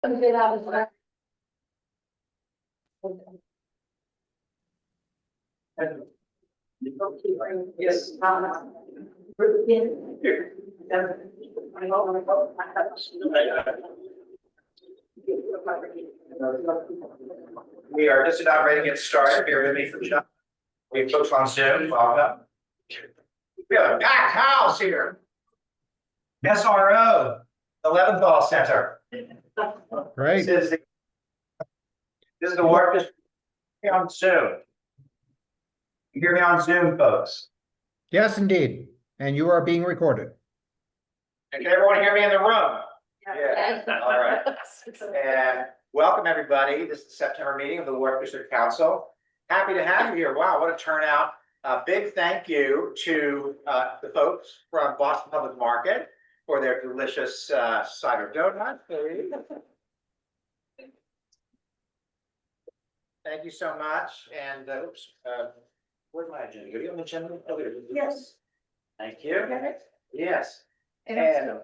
Yes. We are just about ready to get started. Bear with me for the shot. We have folks on Zoom. Welcome. We have a packed house here. SRO, the Leventhal Center. Right. This is the Wharf District on Zoom. You hear me on Zoom, folks? Yes, indeed. And you are being recorded. And can everyone hear me in the room? Yeah. All right. And welcome, everybody. This is the September meeting of the Wharf District Council. Happy to have you here. Wow, what a turnout. A big thank you to the folks from Boston Public Market for their delicious cider donut. Thank you so much. And oops, where's my agenda? Go to the agenda. Oh, there it is. Yes. Thank you. Yes. And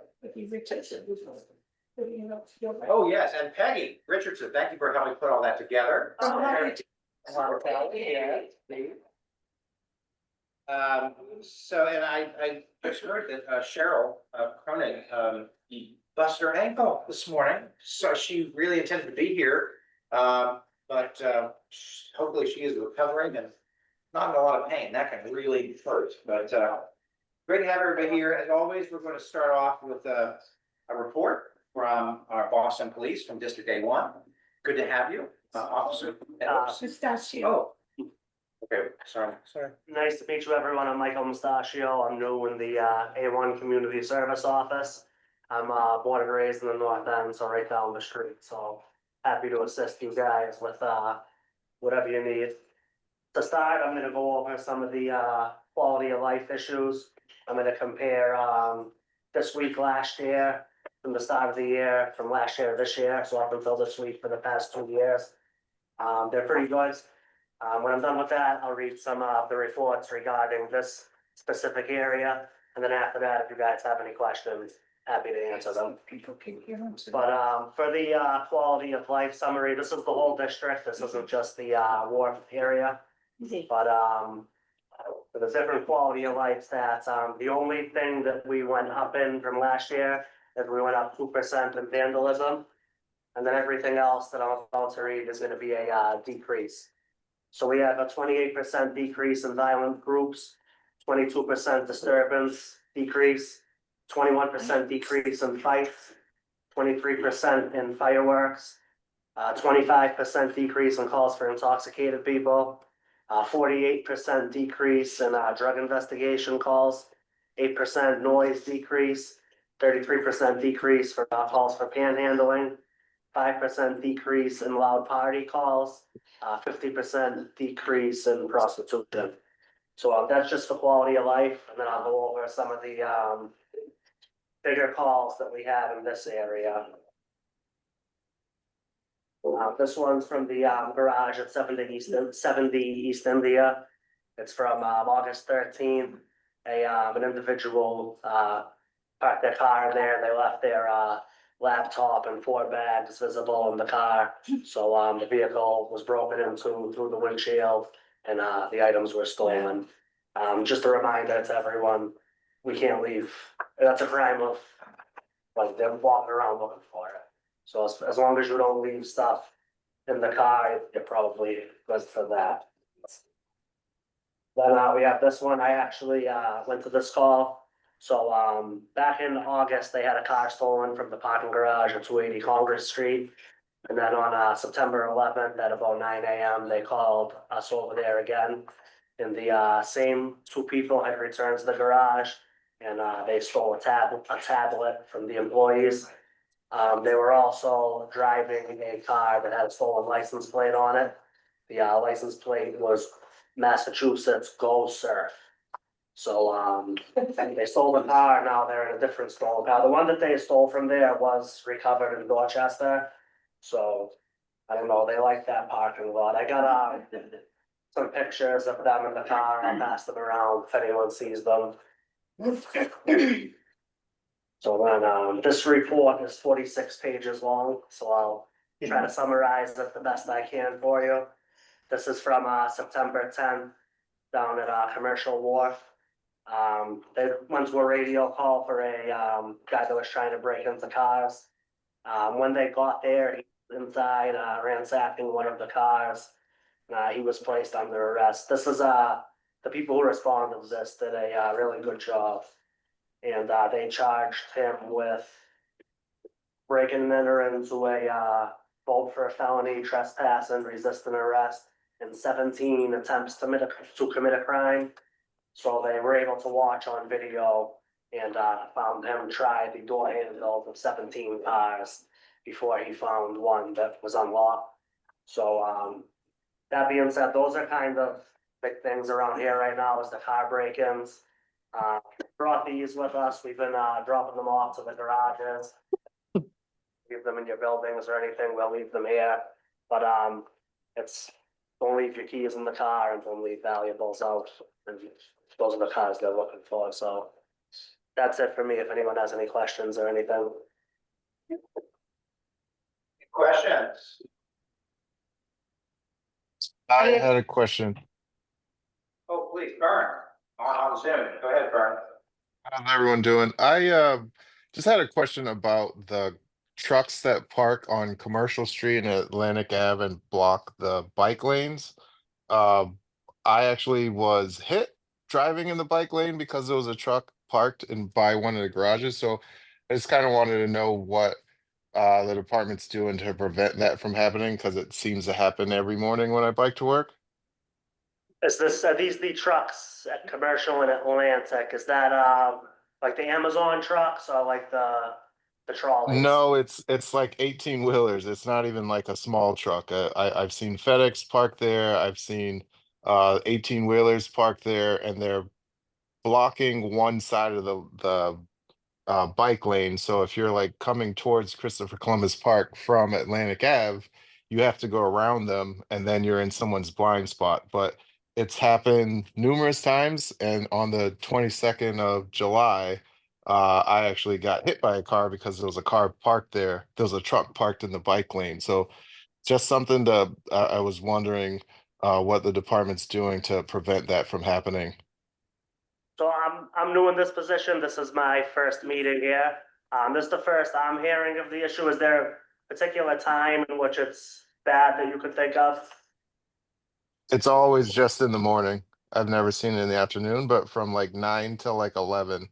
oh yes, and Peggy Richardson, thank you for helping put all that together. So, and I just heard that Cheryl Cronin busted her ankle this morning, so she really intended to be here, but hopefully she is recovering and not in a lot of pain. That can really hurt, but great to have everybody here. As always, we're going to start off with a report from our Boston Police from District A1. Good to have you, Officer. Oh. Okay, sorry. Nice to meet you, everyone. I'm Michael Mustachio. I'm new in the A1 Community Service Office. I'm born and raised in the North End, so right down the street. So happy to assist you guys with whatever you need. To start, I'm going to go over some of the quality of life issues. I'm going to compare this week last year from the start of the year, from last year to this year, so up until this week for the past 2 years. They're pretty good. When I'm done with that, I'll read some of the reports regarding this specific area. And then after that, if you guys have any questions, happy to answer them. But for the quality of life summary, this is the whole district. This isn't just the Wharf area. But for the different quality of life stats, the only thing that we went up in from last year is we went up 2% in vandalism. And then everything else that I'm about to read is going to be a decrease. So we have a 28% decrease in violent groups, 22% disturbance decrease, 21% decrease in fights, 23% in fireworks, 25% decrease in calls for intoxicated people, 48% decrease in drug investigation calls, 8% noise decrease, 33% decrease for calls for panhandling, 5% decrease in loud party calls, 50% decrease in prostitution. So that's just for quality of life, and then I'll go over some of the bigger calls that we have in this area. This one's from the garage at 70 East India. It's from August 13th. An individual parked their car in there. They left their laptop and 4 bags visible in the car. So the vehicle was broken into through the windshield, and the items were stolen. Just a reminder to everyone, we can't leave. That's a crime of, like, they're walking around looking for it. So as long as you don't leave stuff in the car, it probably goes for that. Then we have this one. I actually went to this call. So back in August, they had a car stolen from the parking garage at 280 Congress Street. And then on September 11th at about 9 a.m., they called us over there again. And the same 2 people had returned to the garage, and they stole a tablet from the employees. They were also driving a car that had a stolen license plate on it. The license plate was Massachusetts Go Surf. So they stole the car. Now they're in a different stolen car. The one that they stole from there was recovered in Dorchester. So I don't know. They like that parking lot. I got some pictures of them in the car. I'll pass them around if anyone sees them. So then, this report is 46 pages long, so I'll try to summarize it the best I can for you. This is from, September 10th down at, Commercial Wharf. They went to a radio call for a, guy that was trying to break into cars. When they got there, he was inside, ransacking one of the cars. He was placed under arrest. This is, the people who responded to this did a, really good job. And, they charged him with breaking and entering into a, both for a felony, trespass and resisting arrest, and 17 attempts to commit a crime. So they were able to watch on video and, found him try the door handle of 17 cars before he found one that was unlocked. So, that being said, those are kind of big things around here right now is the car break-ins. Brought these with us. We've been, dropping them off to the garages. Leave them in your buildings or anything, we'll leave them here. But, it's, don't leave your keys in the car and don't leave valuables out. And those are the cars they're looking for, so that's it for me. If anyone has any questions or anything. Questions? I had a question. Oh, please, Fern, on Zoom. Go ahead, Fern. How's everyone doing? I just had a question about the trucks that park on Commercial Street and Atlantic Ave and block the bike lanes. I actually was hit driving in the bike lane because there was a truck parked by one of the garages. So I just kind of wanted to know what the department's doing to prevent that from happening, because it seems to happen every morning when I bike to work. Is this, are these the trucks at Commercial and Atlantic? Is that, like the Amazon trucks or like the trolleys? No, it's like 18 wheelers. It's not even like a small truck. I've seen FedEx park there. I've seen 18 wheelers parked there, and they're blocking one side of the bike lane. So if you're like coming towards Christopher Columbus Park from Atlantic Ave, you have to go around them, and then you're in someone's blind spot. But it's happened numerous times, and on the 22nd of July, I actually got hit by a car because there was a car parked there. There was a truck parked in the bike lane. So just something to, I was wondering what the department's doing to prevent that from happening. So I'm new in this position. This is my first meeting here. This is the first I'm hearing of the issue. Is there a particular time in which it's bad that you could think of? It's always just in the morning. I've never seen it in the afternoon, but from like 9 till like 11,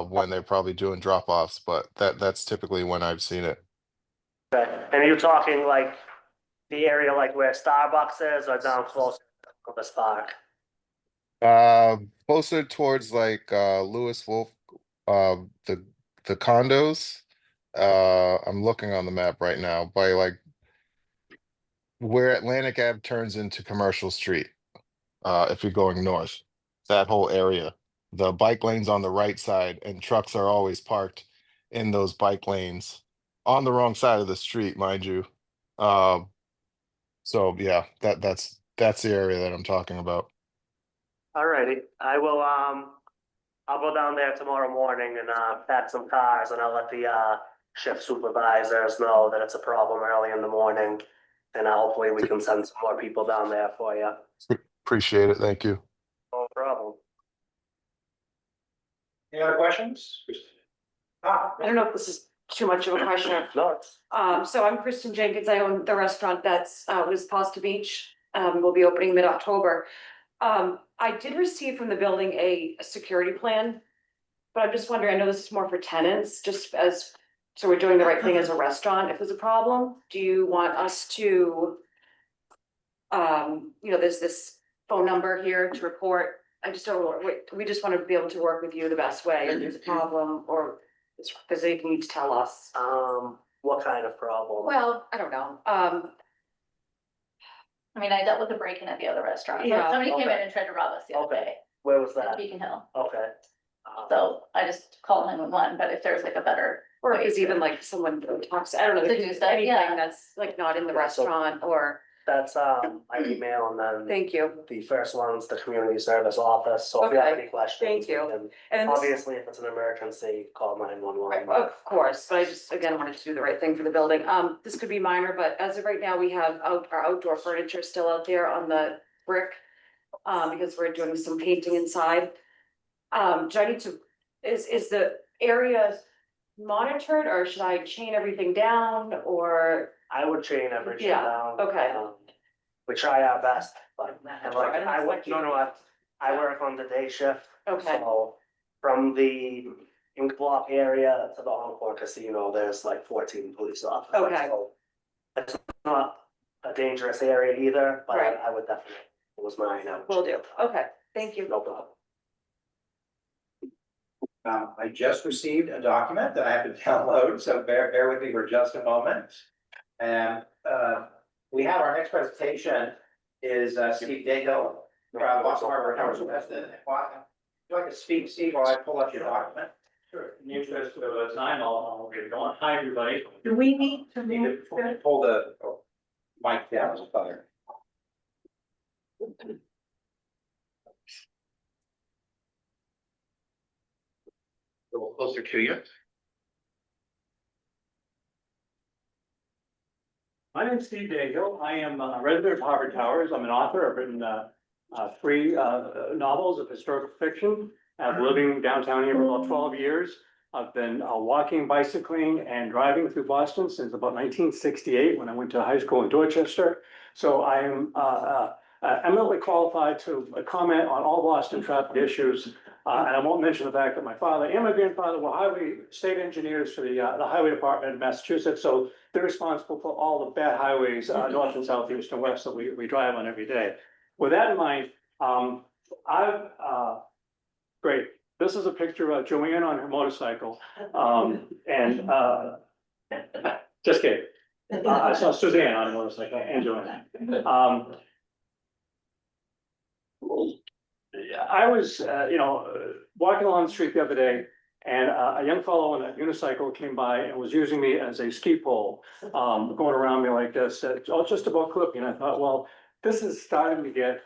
when they're probably doing drop-offs, but that's typically when I've seen it. Okay. And are you talking like the area like where Starbucks is or down close to Columbus Park? Closer towards like Lewis Wolf, uh the the condos. I'm looking on the map right now by like where Atlantic Ave turns into Commercial Street. If you're going north, that whole area. The bike lane's on the right side, and trucks are always parked in those bike lanes on the wrong side of the street, mind you. Uh, so yeah, that's the area that I'm talking about. Alrighty, I'll go down there tomorrow morning and, pack some cars and I'll let the, shift supervisors know that it's a problem early in the morning. And hopefully we can send some more people down there for you. Appreciate it. Thank you. No problem. Any other questions? I don't know if this is too much of a question. No, it's, So I'm Kristen Jenkins. I own the restaurant that's was Pasta Beach. Will be opening mid-October. I did receive from the building a security plan. But I'm just wondering, I know this is more for tenants, just as, so we're doing the right thing as a restaurant. If there's a problem, do you want us to? There's this phone number here to report. I just don't know, we just want to be able to work with you the best way if there's a problem or because they need to tell us. what kind of problem? Well, I don't know, I mean, I dealt with a break-in at the other restaurant. Yeah, Somebody came in okay. and tried to rob us the other Okay. day Where was at that? Beacon Hill. Okay. So I just called 911, but if there's like a better. or if it's even like someone who talks, I don't know, To do stuff, anything yeah. that's like not in the restaurant or. that's my email, and then Thank you. the first one's the community service office, so if you have Okay, any questions. thank you. we can- And this- Obviously, if it's an emergency, call 911. Of course, but I just, again, wanted to do the right thing for the building. This could be minor, but as of right now, we have our outdoor furniture still out there on the brick. Because we're doing some painting inside. Do I need to, is the area monitored, or should I chain everything down, or? I would chain everything Yeah, down. okay. We try our best, but That's like, right, I work, that's like no, I work on the day shift. Okay, So from the ink block area to the Encore Casino, there's like 14 police officers. Okay. So it's not a dangerous area either, but Right. I would definitely, it was mine. I would will check do. it out. Okay, thank you. No problem. I just received a document that I have to download, so bear with me for just a moment. And, we have our next presentation is, Steve Dahill from Boston Harbor Towers West. Would you like to speak, Steve, while I pull up your document? Sure, in the interest of time, I'll get going. Hi, everybody. Do we need to You can pull the mic down, Father. A little closer to you. My name's Steve Dahill. I am a resident of Harvard Towers. I'm an author. I've written three novels of historical fiction. I've living downtown here for about 12 years. I've been walking, bicycling, and driving through Boston since about 1968 when I went to high school in Dorchester. So I am eminently qualified to comment on all Boston traffic issues. And I won't mention the fact that my father and my grandfather were state engineers for the highway department in Massachusetts. So they're responsible for all the bad highways, north and south, east and west that we drive on every day. With that in mind, great. This is a picture of Joanne on her motorcycle. Just kidding. I saw Suzanne on a motorcycle and Joanne. I was, walking along the street the other day, and a young fellow on a unicycle came by and was using me as a ski pole, going around me like this, just about clipping. I thought, well, this is starting to get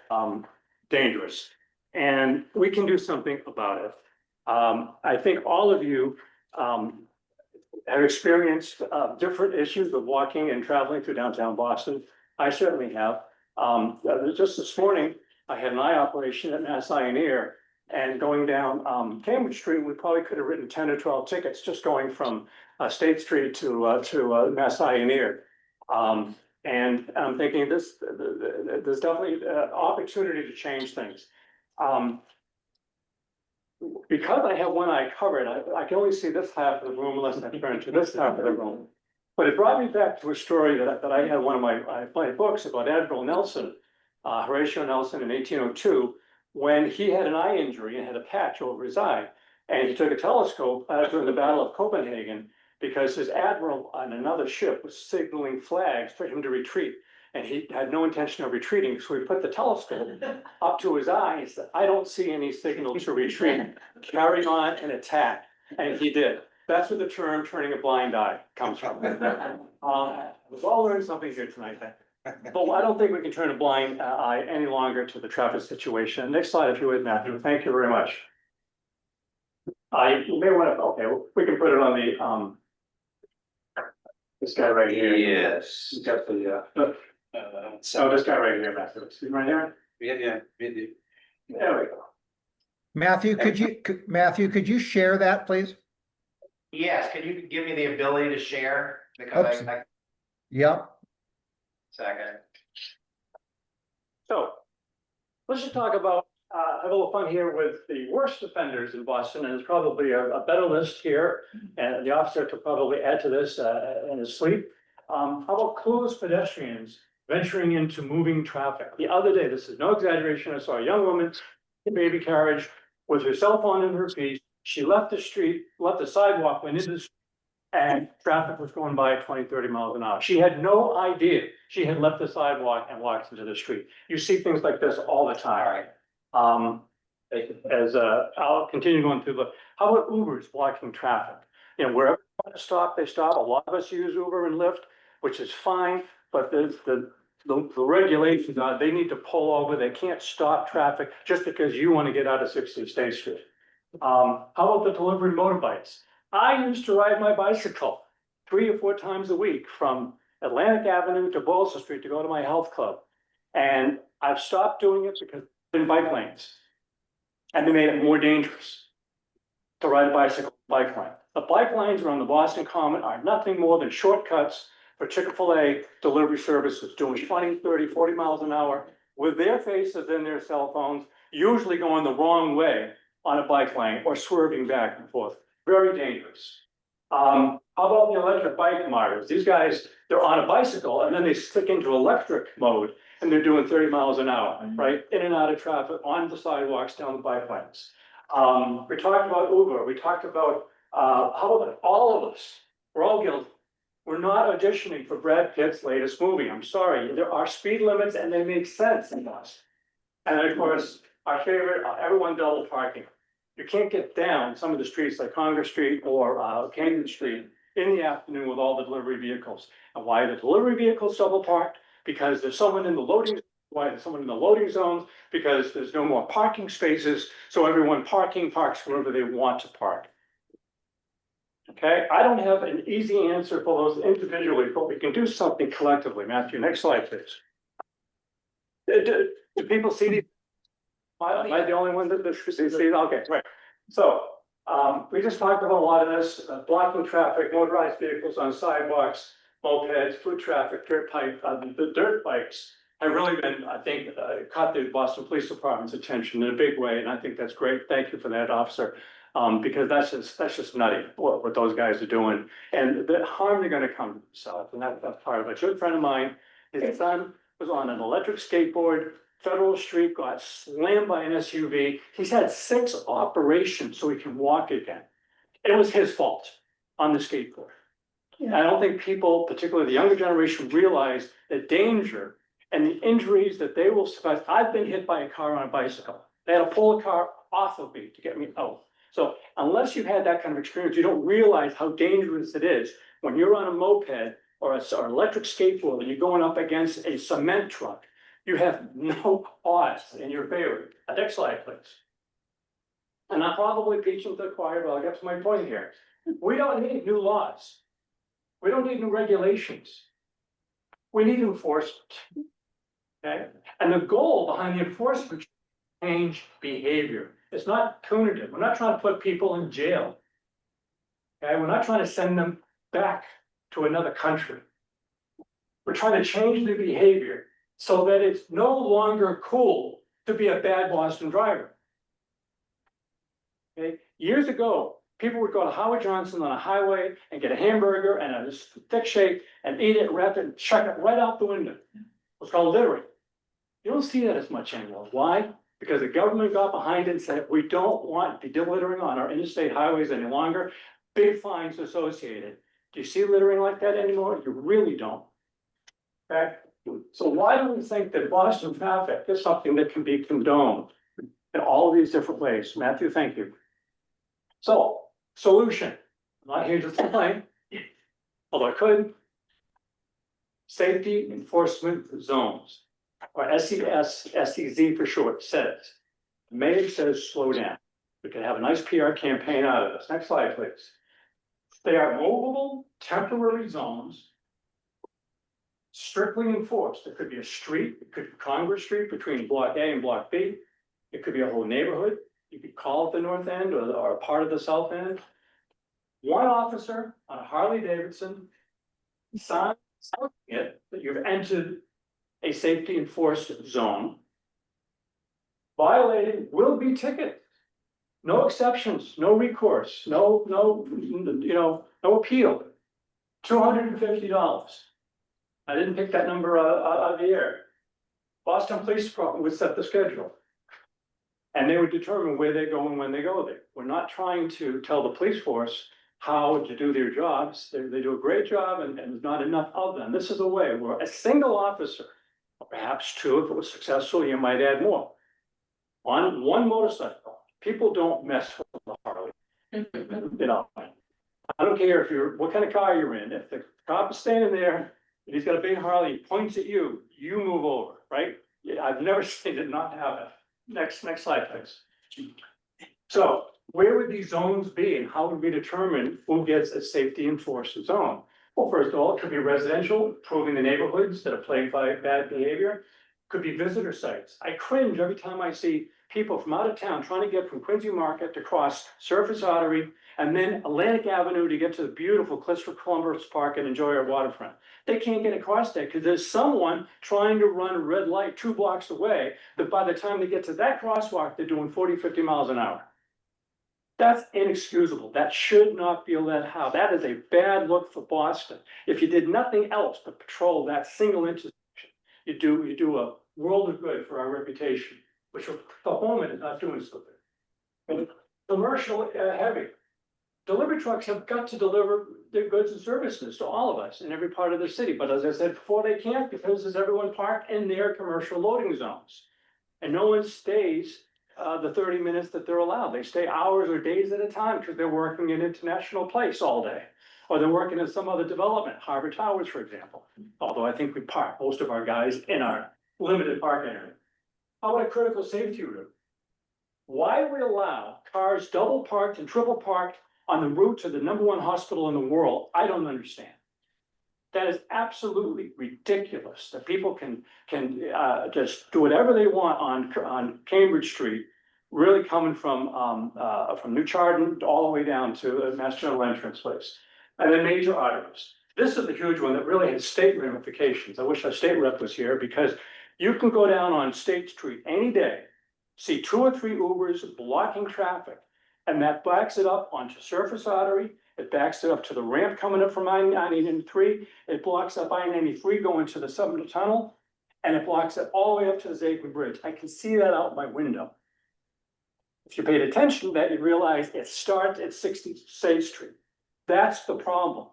dangerous, and we can do something about it. I think all of you have experienced different issues with walking and traveling through downtown Boston. I certainly have. Just this morning, I had an eye operation at Mass Eye and Ear, and going down Cambridge Street, we probably could have written 10 or 12 tickets just going from State Street to Mass Eye and Ear. And I'm thinking there's definitely opportunity to change things. Because I have one eye covered, I can only see this half of the room unless I turn to this half of the room. But it brought me back to a story that I had one of my books about Admiral Nelson, Horatio Nelson in 1802, when he had an eye injury and had a patch over his eye. And he took a telescope during the Battle of Copenhagen because his admiral on another ship was signaling flags for him to retreat. And he had no intention of retreating, so he put the telescope up to his eye and said, I don't see any signal to retreat, carry on and attack. And he did. That's where the term turning a blind eye comes from. We've all learned something here tonight. But I don't think we can turn a blind eye any longer to the traffic situation. Next slide, if you would, Matthew. Thank you very much. You may want to, okay, we can put it on the, this guy right here. Yes. He's got the, this guy right here, Matthew. See him right here? Yeah. There we go. Matthew, could you share that, please? Yes, can you give me the ability to share? Because Oops. I Yep. second. So, let's just talk about, have a little fun here with the worst offenders in Boston, and there's probably a better list here, and the officer could probably add to this in his sleep. How about clueless pedestrians venturing into moving traffic? The other day, this is no exaggeration, I saw a young woman in a baby carriage with her cell phone in her feet. She left the street, left the sidewalk, went into the street, and traffic was going by at 20, 30 miles an hour. She had no idea she had left the sidewalk and walked into the street. You see things like this all the time. I'll continue going through how about Ubers blocking traffic? You know, wherever they stop, they stop. A lot of us use Uber and Lyft, which is fine, but the the regulations are, they need to pull over, they can't stop traffic just because you want to get out of 60th State Street. How about the delivery motorbikes? I used to ride my bicycle 3 or 4 times a week from Atlantic Avenue to Boylston Street to go to my health club. And I've stopped doing it because in bike lanes. And they made it more dangerous to ride a bicycle bike lane. The bike lanes around the Boston Common are nothing more than shortcuts for Chick-fil-A delivery services doing 20, 30, 40 miles an hour with their faces in their cell phones, usually going the wrong way on a bike lane or swerving back and forth. Very dangerous. How about the electric bike martyrs? These guys, they're on a bicycle and then they stick into electric mode and they're doing 30 miles an hour, right? In and out of traffic, on the sidewalks, down the bike lanes. We talked about Uber. We talked about, how about all of us? We're all guilty. We're not auditioning for Brad Pitt's latest movie. I'm sorry. There are speed limits and they make sense in us. And of course, our favorite, everyone double parking. You can't get down some of the streets like Congress Street or Canyon Street in the afternoon with all the delivery vehicles. And why are the delivery vehicles double parked? Because there's someone in the loading, why there's someone in the loading zones, because there's no more parking spaces. So everyone parks wherever they want to park. Okay, I don't have an easy answer for those individually, but we can do something collectively. Matthew, next slide, please. Do people see these? Am I the only one that sees? Okay, right. So we just talked about a lot of this, blocking traffic, motorized vehicles on sidewalks, mopeds, foot traffic, the dirt bikes have really been, I think, caught the Boston Police Department's attention in a big way, and I think that's great. Thank you for that, officer. Because that's just nutty what those guys are doing, and the harm they're going to come to themselves, and that's part of it. A good friend of mine, his son was on an electric skateboard, Federal Street, got slammed by an SUV. He's had 6 operations so he can walk again. It was his fault on the skateboard. Yeah. I don't think people, particularly the younger generation, realize the danger and the injuries that they will suffer. I've been hit by a car on a bicycle. They had to pull a car off of me to get me out. So unless you've had that kind of experience, you don't realize how dangerous it is when you're on a moped or an electric skateboard and you're going up against a cement truck. You have no odds in your favor. Next slide, please. And I'm probably preaching to the choir, but I'll get to my point here. We don't need new laws. We don't need new regulations. We need enforcement. Okay? And the goal behind the enforcement is change behavior. It's not punitive. We're not trying to put people in jail. Okay, we're not trying to send them back to another country. We're trying to change their behavior so that it's no longer cool to be a bad Boston driver. Okay, years ago, people would go to Howard Johnson on a highway and get a hamburger and a thick shake and eat it, wrap it, and chuck it right out the window. It's called littering. You don't see that as much anymore. Why? Because the government got behind it and said, we don't want littering on our interstate highways any longer. Big fines associated. Do you see littering like that anymore? You really don't. Okay? So why do we think that Boston traffic is something that can be condoned in all of these different ways? Matthew, thank you. So, solution. I'm not here to complain, although I could. Safety enforcement zones, or SEZ for short, says. The mayor says slow down. We could have a nice PR campaign out of this. Next slide, please. They are movable, temporary zones, strictly enforced. It could be a street, it could be Congress Street between Block A and Block B. It could be a whole neighborhood. You could call it the north end or a part of the south end. One officer on a Harley Davidson sign it that you've entered a safety enforced zone. Violating will be ticketed. No exceptions, no recourse, no appeal. $250. I didn't pick that number out of the air. Boston Police Department would set the schedule. And they would determine where they go and when they go there. We're not trying to tell the police force how to do their jobs. They do a great job and there's not enough of them. This is a way where a single officer, or perhaps 2 if it was successful, you might add more. On one motorcycle, people don't mess with the Harley. You know, I don't care if what kind of car you're in. If the cop is standing there and he's got a big Harley, he points at you, you move over, right? Yeah, I've never seen it not happen. Next slide, please. So where would these zones be and how would we determine who gets a safety enforced zone? Well, first of all, it could be residential, improving the neighborhoods that are plagued by bad behavior. Could be visitor sites. I cringe every time I see people from out of town trying to get from Quincy Market to cross Surface Artery and then Atlantic Avenue to get to the beautiful Clister Columbus Park and enjoy our waterfront. They can't get across there because there's someone trying to run a red light 2 blocks away that by the time they get to that crosswalk, they're doing 40, 50 miles an hour. That's inexcusable. That should not be allowed. How? That is a bad look for Boston. If you did nothing else but patrol that single intersection, you do a world of good for our reputation, which Paone is not doing so good. And commercial heavy. Delivery trucks have got to deliver their goods and services to all of us in every part of the city. But as I said before, they can't because there's everyone parked in their commercial loading zones. And no one stays the 30 minutes that they're allowed. They stay hours or days at a time because they're working in International Place all day. Or they're working in some other development, Harbor Towers, for example. Although I think we park most of our guys in our limited parking area. How about a critical safety route? Why do we allow cars double parked and triple parked on the route to the #1 hospital in the world? I don't understand. That is absolutely ridiculous that people can just do whatever they want on Cambridge Street, really coming from New Chardon all the way down to the Mass General entrance place. And then major arteries. This is the huge one that really has state ramifications. I wish our state rep was here because you can go down on State Street any day, see 2 or 3 Ubers blocking traffic, and that backs it up onto Surface Artery. It backs it up to the ramp coming up from I-93. It blocks up I-93 going to the Sumner Tunnel, and it blocks it all the way up to the Zaidman Bridge. I can see that out my window. If you paid attention to that, you'd realize it starts at 66th Street. That's the problem.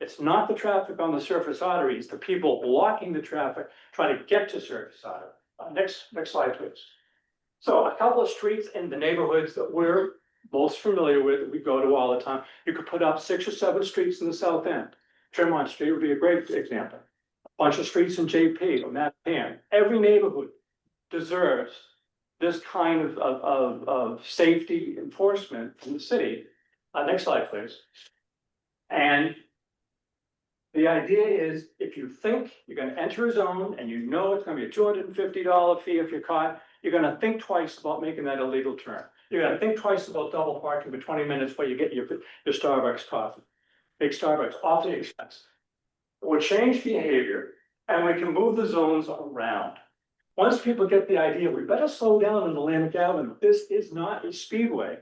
It's not the traffic on the Surface Artery, it's the people blocking the traffic, trying to get to Surface Artery. Next slide, please. So a couple of streets in the neighborhoods that we're most familiar with, that we go to all the time. You could put up 6 or 7 streets in the south end. Tremont Street would be a great example. A bunch of streets in JP or Mattapan. Every neighborhood deserves this kind of safety enforcement from the city. Next slide, please. And the idea is, if you think you're gonna enter a zone and you know it's gonna be a $250 fee if you're caught, you're gonna think twice about making that a legal turn. You're gonna think twice about double parking for 20 minutes while you get your Starbucks coffee. Big Starbucks, awfully expensive. It would change behavior and we can move the zones around. Once people get the idea, we better slow down on Atlantic Avenue. This is not a speedway.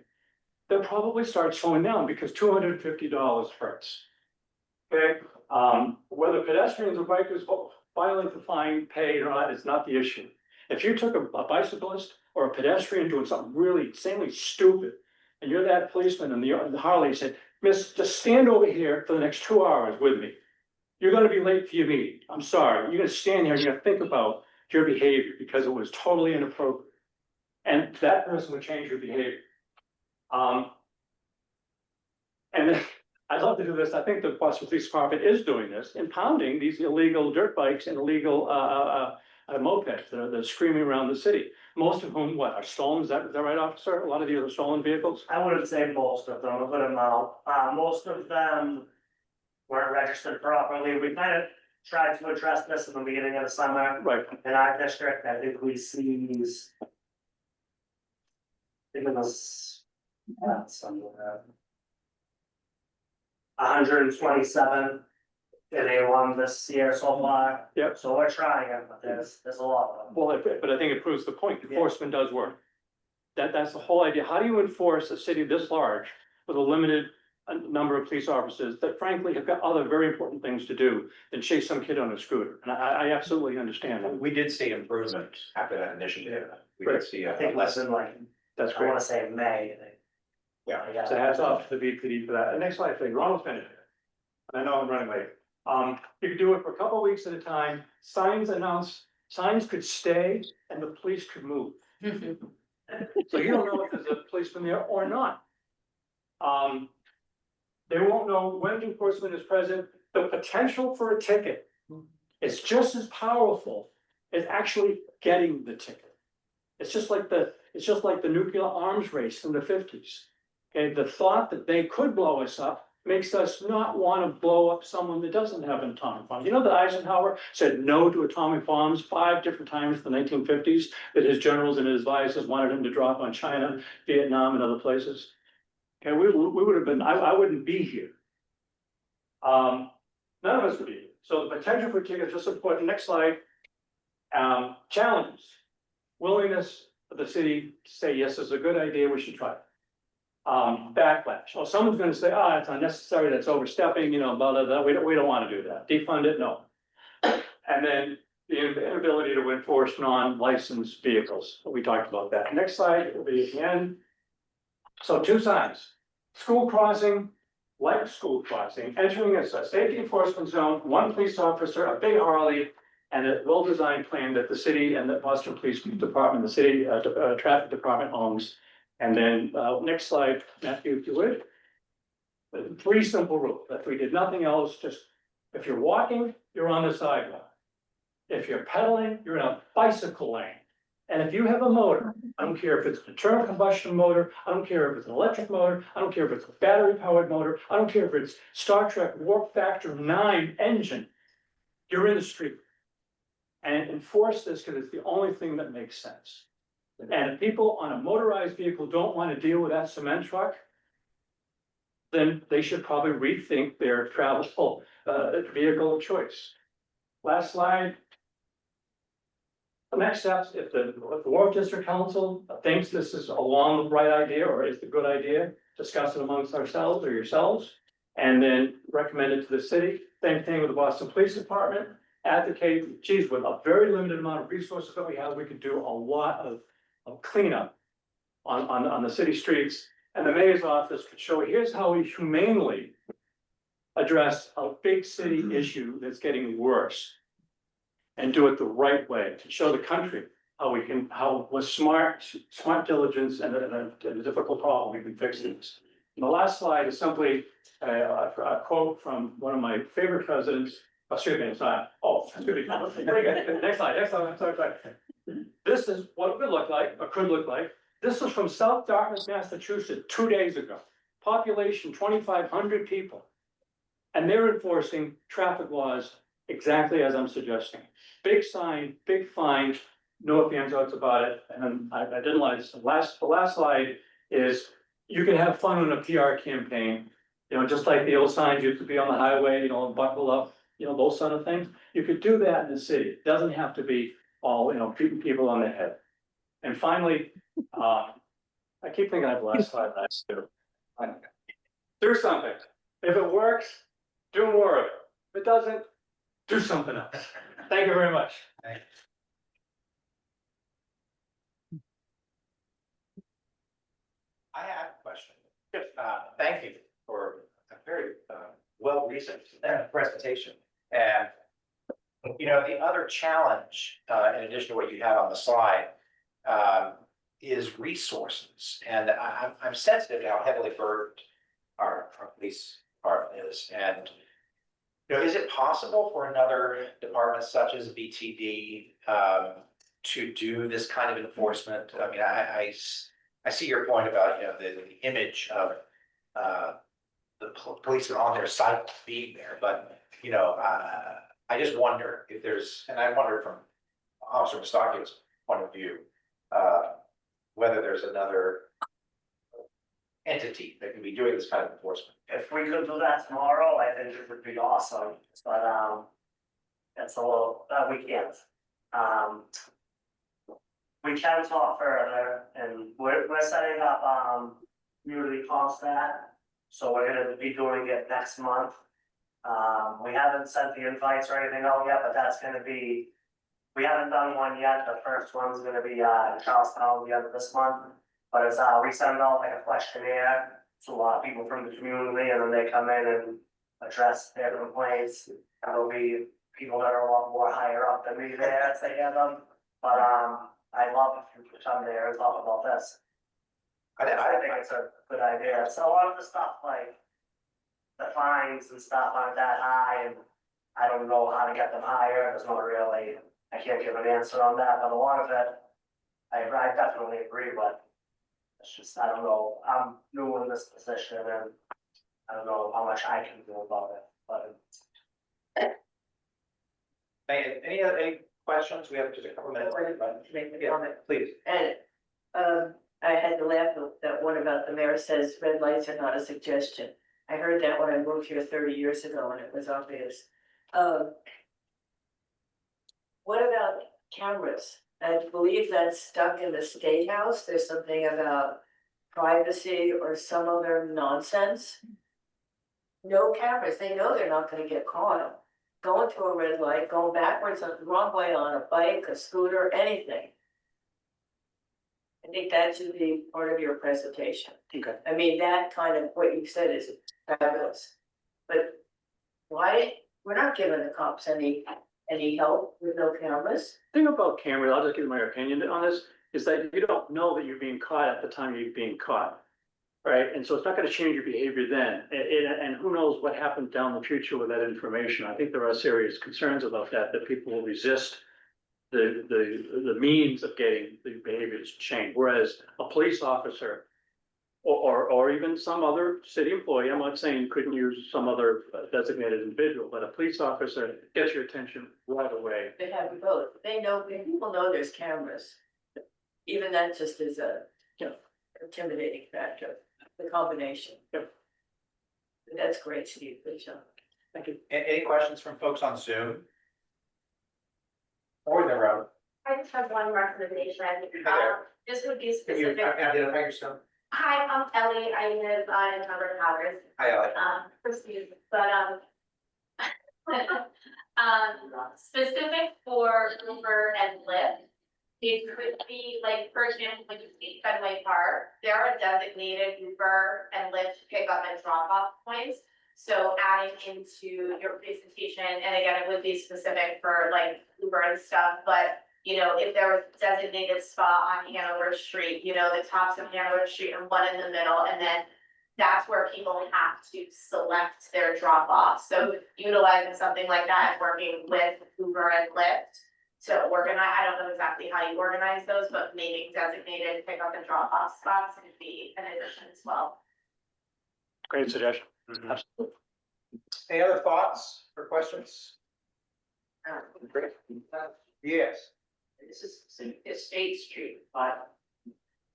They'll probably start slowing down because $250 hurts. Okay, whether pedestrians or bikers filing the fine, pay or not is not the issue. If you took a bicyclist or a pedestrian doing something really insanely stupid, and you're that policeman and the Harley said, "Miss, just stand over here for the next 2 hours with me. You're gonna be late for your meeting. I'm sorry. You're gonna stand here and you're gonna think about your behavior because it was totally inappropriate." And that person would change your behavior. And then I'd love to do this. I think the Boston Police Department is doing this, impounding these illegal dirt bikes and illegal mopeds that are screaming around the city. Most of whom, what, are stolen? Is that right, officer? A lot of these are stolen vehicles? I wouldn't say most of them, a good amount. Most of them weren't registered properly. We kind of tried to address this in the beginning of the summer. Right. In our district, I think we seized. I think it was, somewhere. 127 in A1 this year so far. Yep. So we're trying it, but there's a lot of them. Well, but I think it proves the point. Enforcement does work. That's the whole idea. How do you enforce a city this large with a limited number of police officers that frankly have got other very important things to do than chase some kid on a scooter? And I absolutely understand that. We did see improvement after that initiative. We Right. did see I think it was in like, That's I great. wanna say May, I think. Yeah. So hats off to the VPD for that. And next slide, please. Ronald's finished. I know I'm running late. You could do it for a couple of weeks at a time. Signs could stay and the police could move. So you don't know if there's a policeman there or not. They won't know when enforcement is present. The potential for a ticket It's just as powerful as actually getting the ticket. It's just like the nuclear arms race in the 50s. Okay, the thought that they could blow us up makes us not want to blow up someone that doesn't have an atomic bomb. You know that Eisenhower said no to atomic bombs 5 different times in the 1950s, that his generals and his advisors wanted him to drop on China, Vietnam, and other places. Okay, we would have been, I wouldn't be here. None of us would be here. So the potential for tickets is important. Next slide. Challenges. Willingness of the city to say, yes, it's a good idea, we should try it. Backlash. Well, someone's gonna say, it's unnecessary, that's overstepping, blah, blah, blah. We don't want to do that. Defund it, no. And then the inability to enforce non-licensed vehicles. We talked about that. Next slide will be at the end. So 2 signs. School crossing, like school crossing, entering a safety enforcement zone, 1 police officer, a big Harley, and a well-designed plan that the city and the Boston Police Department, the city traffic department owns. And then next slide, Matthew, if you would. 3 simple rules. If we did nothing else, just if you're walking, you're on the sidewalk. If you're pedaling, you're in a bicycle lane. And if you have a motor, I don't care if it's an internal combustion motor, I don't care if it's an electric motor, I don't care if it's a battery powered motor, I don't care if it's Star Trek Warp Factor 9 engine, you're in the street. And enforce this because it's the only thing that makes sense. And if people on a motorized vehicle don't want to deal with that cement truck, then they should probably rethink their travel vehicle of choice. Last slide. The next steps, if the Wharf District Council thinks this is along the right idea or is the good idea, discuss it amongst ourselves or yourselves, and then recommend it to the city. Same thing with the Boston Police Department. Advocate, geez, with a very limited amount of resources that we have, we could do a lot of cleanup on the city streets. And the mayor's office could show, here's how we humanely address a big city issue that's getting worse. And do it the right way to show the country how with smart diligence and a difficult problem, we can fix things. And the last slide is simply a quote from one of my favorite presidents. Excuse me, it's not. Oh, excuse me. Next slide, I'm sorry. This is what it would look like, or could look like. This was from South Dartmouth, Massachusetts, 2 days ago. Population 2,500 people. And they're enforcing traffic laws exactly as I'm suggesting. Big sign, big fine, no ifs, ands, or buts about it. And then I didn't like this. The last slide is you can have fun on a PR campaign. Just like the old signs used to be on the highway, buckle up, those sort of things. You could do that in the city. It doesn't have to be all, beating people on the head. And finally, I keep thinking I have the last slide. Do something. If it works, do more of it. If it doesn't, do something else. Thank you very much. Thank you. I have a question. Thank you for a very well-reasoned presentation. And the other challenge, in addition to what you have on the slide, is resources. And I'm sensitive to how heavily burdened our police department is. And is it possible for another department such as BTD to do this kind of enforcement? I mean, I see your point about the image of the policeman on their site being there, but I just wonder if there's, and I wonder from Officer Mustachio's point of view, whether there's another entity that can be doing this kind of enforcement. If we could do that tomorrow, I think it would be awesome, but it's a little, we can't. We can talk further, and we're setting up community ComStat, so we're gonna be doing it next month. We haven't sent the invites or anything out yet, but that's gonna be, we haven't done one yet. The first one's gonna be in Charlestown the end of this month. But it's we send out like a questionnaire to a lot of people from the community, and then they come in and address their complaints. And there'll be people that are a lot more higher up than me there to hear them. But I'd love if you could come there and talk about this. I think it's a good idea. So a lot of the stuff like the fines and stuff aren't that high, and I don't know how to get them higher, there's not really, I can't give an answer on that, but a lot of it, I definitely agree with. It's just, I don't know, I'm new in this position and I don't know how much I can do about it, but. Any questions? We have just a couple minutes. Make a Yeah, comment. please. And, I had to laugh at that one about the mayor says red lights are not a suggestion. I heard that when I moved here 30 years ago and it was obvious. What about cameras? I believe that's stuck in the State House. There's something about privacy or some other nonsense. No cameras. They know they're not gonna get caught. Going to a red light, going backwards on the wrong way on a bike, a scooter, anything. I think that should be part of your presentation. Okay. I mean, that kind of, what you said is fabulous. But why, we're not giving the cops any help with no cameras? Thing about cameras, I'll just give my opinion on this, is that you don't know that you're being caught at the time you're being caught. Right, and so it's not gonna change your behavior then, and who knows what happens down the future with that information. I think there are serious concerns about that people will resist the means of getting the behaviors changed, whereas a police officer or even some other city employee, I'm not saying you couldn't use some other designated individual, but a police officer gets your attention right away. They have both. They know, people know there's cameras. Even that just is a, intimidating factor, the combination. Yep. That's great, Steve. Good job. Thank you. Any questions from folks on Zoom? Or in the room? I just have one recommendation. there. This would be Can you specific. identify yourself? Hi, I'm Ellie. I live in Hubbard Towers. Hi, Alex. Proceed, but specific for Uber and Lyft. It could be like, for example, when you see Fenway Park, there are designated Uber and Lyft pickup and drop off points. So adding into your presentation, and again, it would be specific for like Uber and stuff, but you know, if there was a designated spot on Hanover Street, you know, the tops of Hanover Street and one in the middle, and then that's where people have to select their drop off. So utilizing something like that and working with Uber and Lyft to organize, I don't know exactly how you organize those, but maybe designated pickup and drop off spots would be an addition as well. Great suggestion. Absolutely. Any other thoughts or questions? Great. Yes. This is State Street, but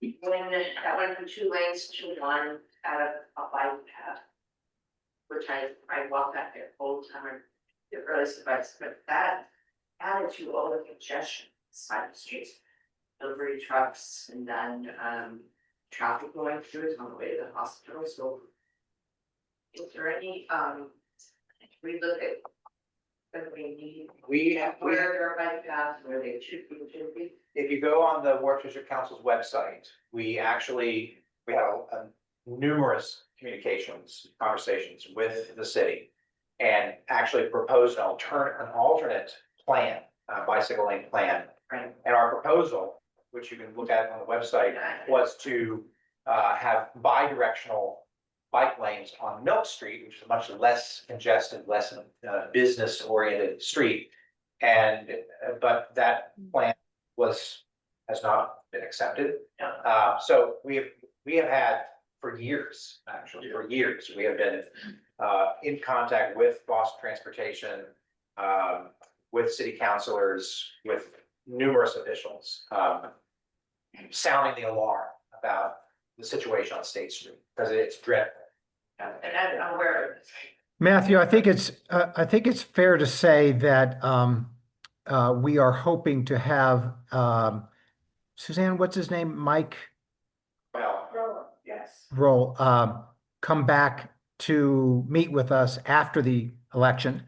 when that went from 2 lanes to 1 out of a bike path, which I walk out there all the time, the early surprise, but that added to all the congestion side of the streets, delivery trucks, and then traffic going through it on the way to the hospital. So, is there any we look at that we need? Where there are bike paths, where they should be. If you go on the Wharf District Council's website, we have numerous conversations with the city. And actually proposed an alternate plan, bicycle lane plan. Right. And our proposal, which you can look at on the website, was to have bi-directional bike lanes on Milk Street, which is a much less congested, less business-oriented street. But that plan has not been accepted. So we have had for years, we have been in contact with Boston Transportation, with city councilors, with numerous officials, sounding the alarm about the situation on State Street, because it's dreadful. And I'm aware of it. Matthew, I think it's fair to say that we are hoping to have Suzanne, what's his name? Mike Well, yes. Roll come back to meet with us after the election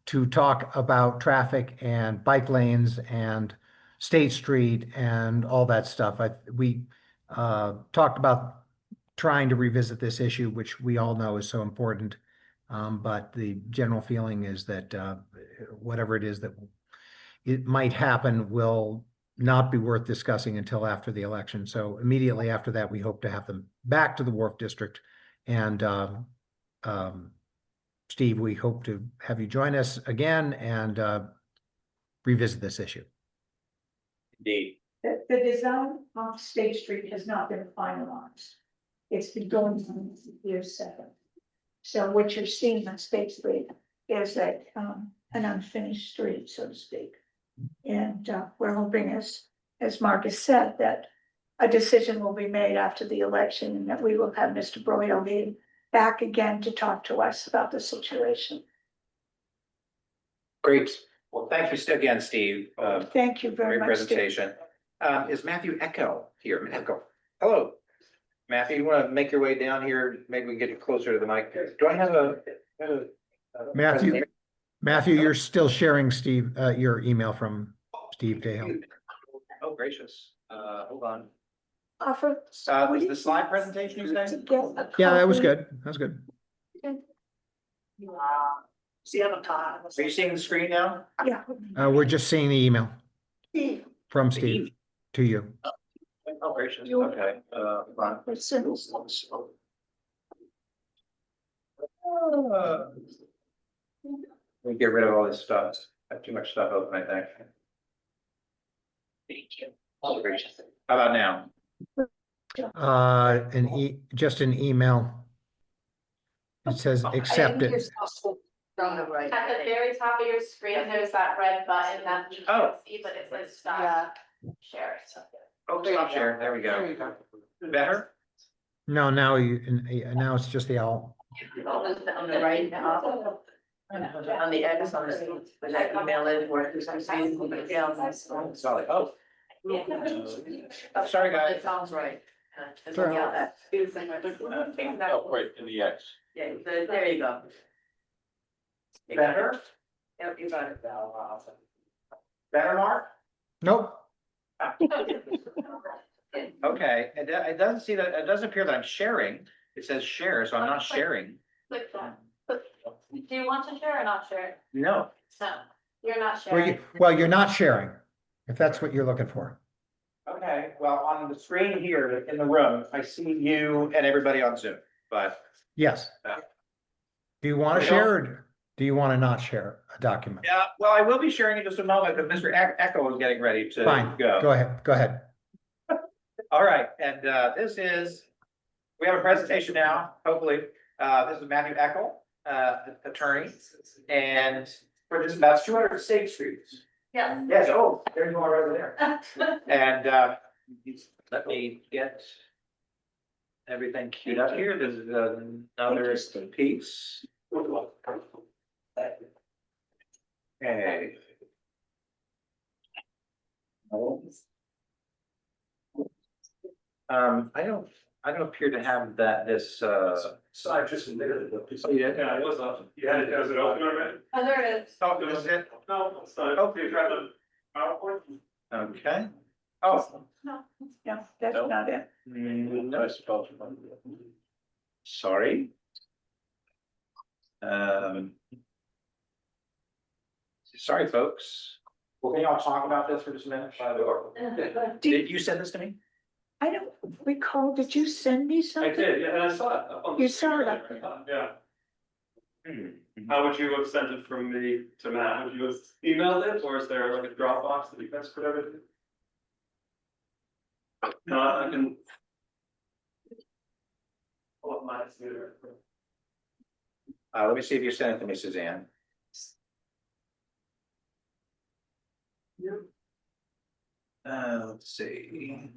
to talk about traffic and bike lanes and State Street and all that stuff. We talked about trying to revisit this issue, which we all know is so important. But the general feeling is that whatever it is that it might happen will not be worth discussing until after the election. So immediately after that, we hope to have them back to the Wharf District and Steve, we hope to have you join us again and revisit this issue. Indeed. The design of State Street has not been finalized. It's been going on since year 7. So what you're seeing on State Street is that, an unfinished street, so to speak. And, we're hoping, as Mark has said, that a decision will be made after the election and that we will have Mr. Broyle back again to talk to us about the situation. Great. Well, thank you again, Steve. Thank you very Great much. Steve. presentation. Is Matthew Echo here? Echo. Hello. Matthew, you want to make your way down here? Maybe we can get you closer to the mic. Do I have a? Matthew, you're still sharing Steve, your email from Steve Dale. Oh, gracious. Hold on. Offer. Was the slide presentation you said? Yeah, that was good. That was good. See on the top. Are you seeing the screen now? Yeah. We're just seeing the email from Steve to you. Oh, gracious. Okay. Hold on. Let me get rid of all this stuff. I have too much stuff open, I think. Thank you. Oh, gracious. How about now? Just an email. It says accepted. At the very top of your screen, there's that red button that you Oh. can't see, but it says stop share. Oh, stop share. There we go. Better? No, now now it's just the owl. On the right now. On the X on the, when I email it, or Solid. Oh. Sorry, guys. It sounds right. Sorry. Oh, right, in the X. Yeah, there you go. Better? Yep, you got it. Better, Mark? Nope. Okay, it doesn't see that, it doesn't appear that I'm sharing. It says share, so I'm not sharing. Click that. Do you want to share or not share? No. No, you're not sharing. Well, you're not sharing, if that's what you're looking for. Okay, well, on the screen here in the room, I see you and everybody on Zoom, but. Yes. Do you want to share or do you want to not share a document? Yeah, well, I will be sharing in just a moment, but Mr. Echo is getting ready to Fine, go. go ahead. All right, and we have a presentation now, hopefully. This is Matthew Eckel, attorney, and that's 200 State Street. Yes. Yes, oh, there's more over there. And let me get everything queued up here. This is another piece. Okay. I don't appear to have this. So I just submitted it. Oh, you did? Yeah, it was, you had it, was it open already? Oh, there it is. Oh, this is it? No, it's not. Oh. You got the PowerPoint? Okay. Oh. No, that's Nope. not it. No, sorry. Sorry, folks. Well, can y'all talk about this for just a minute? Did you send this to me? I don't recall, did you send me I something? did, yeah, and I saw it. up on the You saw it up screen. Yeah, how would you have sent it from me to Matt? Would you have emailed it, or is there like a Dropbox that you guys put everything? No, I can. Pull up my computer. Let me see if you sent it to me, Suzanne. Let's see.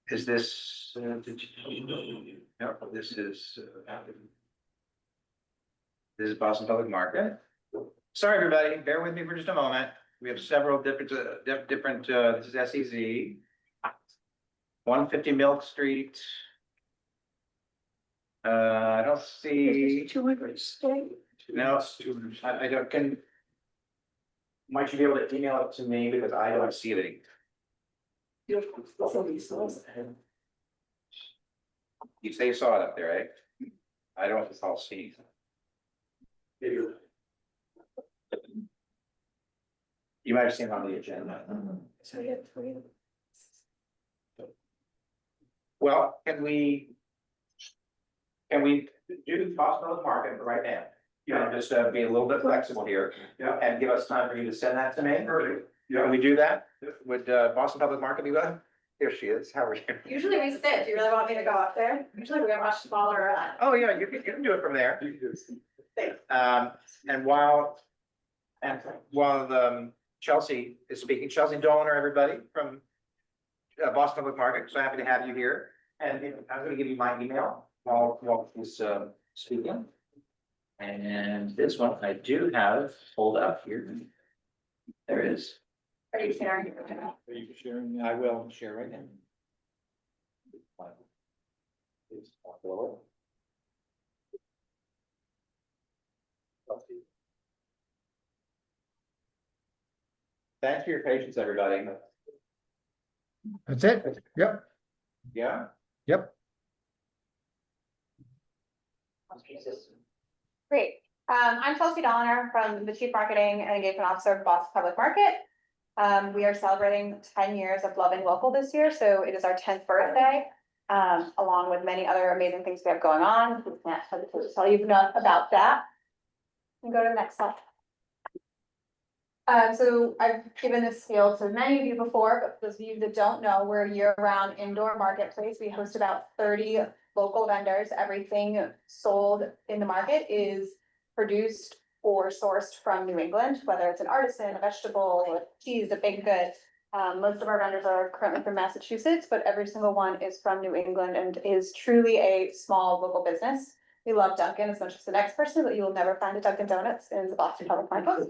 Is this, no, this is Boston Public Market. Sorry, everybody, bear with me for just a moment. We have several different, this is SEZ. 150 Milk Street. I don't see, 200 State. no, I don't, might you be able to email it to me because I don't see it. You say you saw it up there, eh? I don't, I'll see. You might have seen it on the agenda. So you have 3. Well, can we? Can we do the Boston Public Market right now? Yeah, just be a little bit flexible here. Yeah. And give us time for you to send that to me. Perfect. Can we do that? Would Boston Public Market be good? Here she is. How are you? Usually we sit. Do you really want me to go up there? Usually we have much smaller. Oh, yeah, you can do it from there. Thanks. And while Chelsea is speaking, Chelsea Doliner, everybody from Boston Public Market, so happy to have you here. And I'm gonna give you my email while he's speaking. And this one I do have pulled up here. There it is. Are you sharing? Are you sharing? I will share right now. Please, walk over. Thanks for your patience, everybody. That's it. Yep, Yeah. yep. Great. I'm Chelsea Doliner from the Chief Marketing and Engagement Officer of Boston Public Market. We are celebrating 10 years of Loving Local this year, so it is our 10th birthday, along with many other amazing things we have going on. We can't hesitate to tell you about that. And go to the next slide. So I've given this spiel to many of you before, but for those of you that don't know, we're a year-round indoor marketplace. We host about 30 local vendors. Everything sold in the market is produced or sourced from New England, whether it's an artisan, a vegetable, a cheese, a baked good. Most of our vendors are currently from Massachusetts, but every single one is from New England and is truly a small local business. We love Dunkin' as much as the next person, but you will never find a Dunkin' Donuts in the Boston Public Market.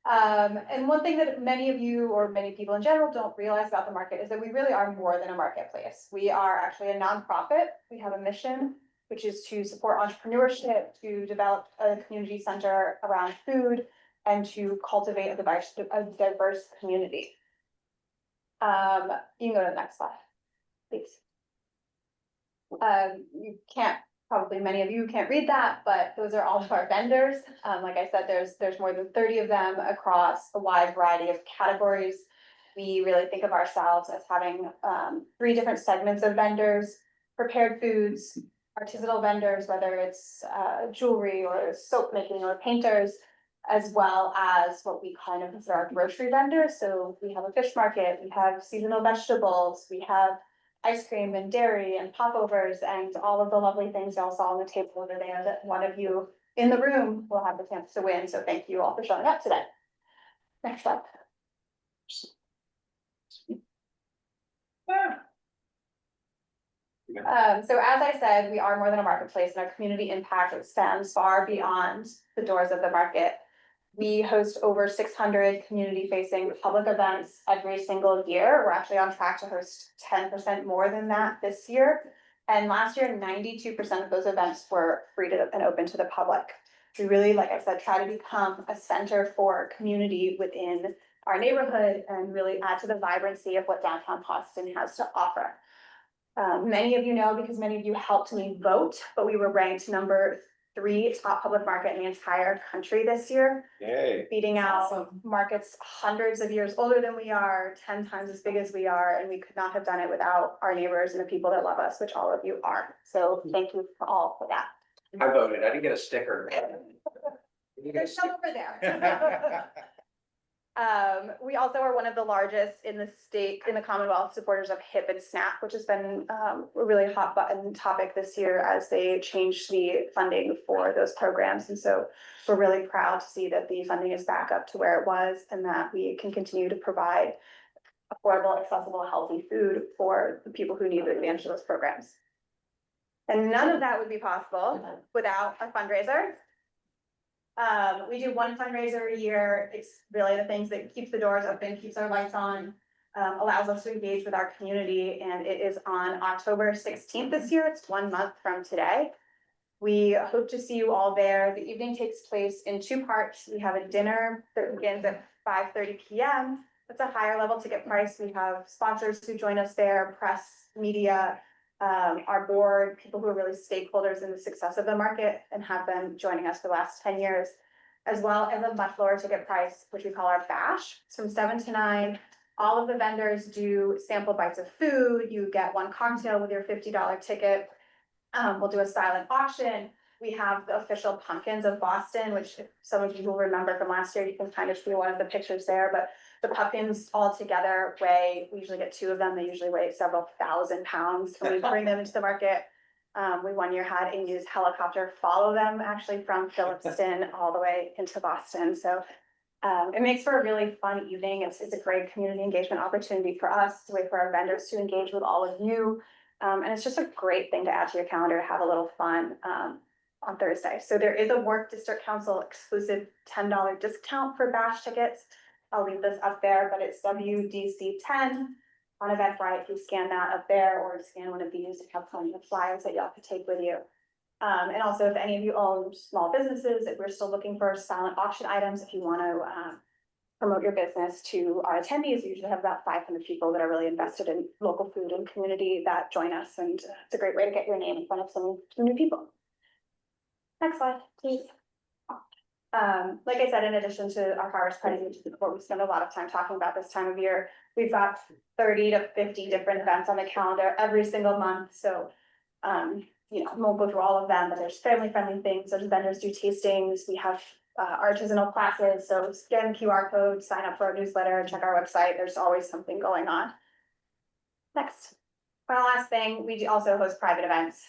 And one thing that many of you or many people in general don't realize about the market is that we really are more than a marketplace. We are actually a nonprofit. We have a mission, which is to support entrepreneurship, to develop a community center around food, and to cultivate a diverse community. You can go to the next slide, please. You can't, probably many of you can't read that, but those are all of our vendors. Like I said, there's more than 30 of them across a wide variety of categories. We really think of ourselves as having 3 different segments of vendors: prepared foods, artisanal vendors, whether it's jewelry or soap making or painters, as well as what we kind of consider our grocery vendors. So we have a fish market, we have seasonal vegetables, we have ice cream and dairy and popovers and all of the lovely things y'all saw on the table over there that one of you in the room will have the chance to win. So thank you all for showing up today. Next slide. So as I said, we are more than a marketplace, and our community impact extends far beyond the doors of the market. We host over 600 community-facing public events every single year. We're actually on track to host 10% more than that this year. And last year, 92% of those events were free and open to the public. We really, like I said, try to become a center for community within our neighborhood and really add to the vibrancy of what downtown Boston has to offer. Many of you know, because many of you helped me vote, but we were ranked number 3 top public market in the entire country this year. Yay. Beating out markets hundreds of years older than we are, 10 times as big as we are, and we could not have done it without our neighbors and the people that love us, which all of you are. So thank you for all for that. I voted. I didn't get a sticker. There's some over there. We also are one of the largest in the state, in the Commonwealth, supporters of HIP and SNAP, which has been a really hot button topic this year as they changed the funding for those programs. And so we're really proud to see that the funding is back up to where it was and that we can continue to provide affordable, accessible, healthy food for the people who need the advantage of those programs. And none of that would be possible without a fundraiser. We do one fundraiser a year. It's really the things that keeps the doors open, keeps our lights on, allows us to engage with our community, and it is on October 16th this year. It's 1 month from today. We hope to see you all there. The evening takes place in 2 parts. We have a dinner that begins at 5:30 p.m. That's a higher level ticket price. We have sponsors who join us there, press, media, our board, people who are really stakeholders in the success of the market and have been joining us for the last 10 years, as well as a much lower ticket price, which we call our bash. It's from 7 to 9. All of the vendors do sample bites of food. You get 1 cocktail with your $50 ticket. We'll do a silent auction. We have the official pumpkins of Boston, which if some of you will remember from last year, you can kind of see one of the pictures there, but the pumpkins all together weigh, we usually get 2 of them, they usually weigh several thousand pounds when we bring them into the market. We one year had a news helicopter follow them actually from Phillipston all the way into Boston, so it makes for a really fun evening. It's a great community engagement opportunity for us. It's a way for our vendors to engage with all of you. And it's just a great thing to add to your calendar, to have a little fun on Thursday. So there is a Work District Council exclusive $10 discount for bash tickets. I'll leave this up there, but it's WDC10 on Eventbrite. If you scan that up there or scan one of these, you have plenty of flyers that y'all could take with you. And also if any of you own small businesses, if we're still looking for silent auction items, if you want to promote your business to our attendees, we usually have about 500 people that are really invested in local food and community that join us. And it's a great way to get your name in front of some new people. Next slide, please. Like I said, in addition to our harvest party, which is what we spend a lot of time talking about this time of year, we've got 30 to 50 different events on the calendar every single month. So, you know, I won't go through all of them, but there's family friendly things. There's vendors do tastings. We have artisanal classes. So scan the QR code, sign up for our newsletter, check our website. There's always something going on. Next. One last thing, we do also host private events.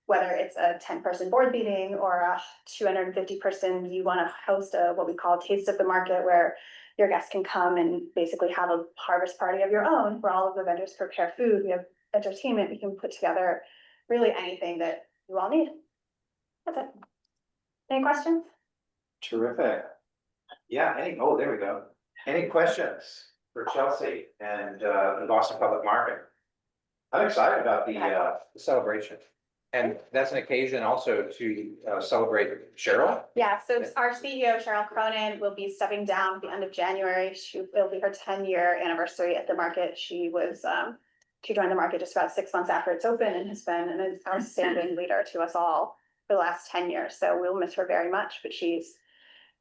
Whether it's a 10-person board meeting or a 250-person, you want to host a what we call Taste of the Market, where your guests can come and basically have a harvest party of your own, where all of the vendors prepare food. We have entertainment. We can put together really anything that you all need. That's it. Any questions? Terrific. Yeah, oh, there we go. Any questions for Chelsea and the Boston Public Market? I'm excited about the celebration. And that's an occasion also to celebrate Cheryl. Yeah, so our CEO, Cheryl Cronin, will be stepping down at the end of January. It'll be her 10-year anniversary at the market. She joined the market just about 6 months after it's open and has been an outstanding leader to us all for the last 10 years. So we'll miss her very much, but she's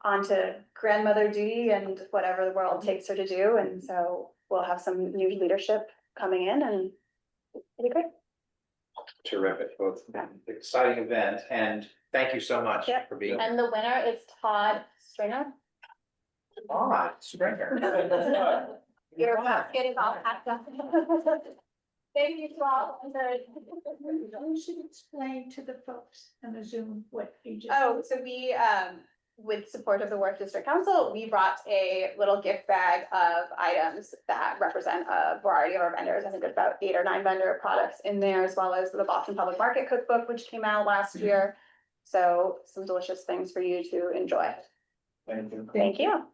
on to grandmother duty and whatever the world takes her to do. And so we'll have some new leadership coming in and it'll be great. Terrific, both exciting event, and thank you so much for being here. And the winner is Todd Stringer. Stringer. Your basket is all packed up. Thank you to all. You should explain to the folks on the Zoom what you just. Oh, so we, with support of the Wharf District Council, we brought a little gift bag of items that represent a variety of our vendors. I think there's about 8 or 9 vendor products in there, as well as the Boston Public Market Cookbook, which came out last year. So some delicious things for you to enjoy. Thank you. Thank you.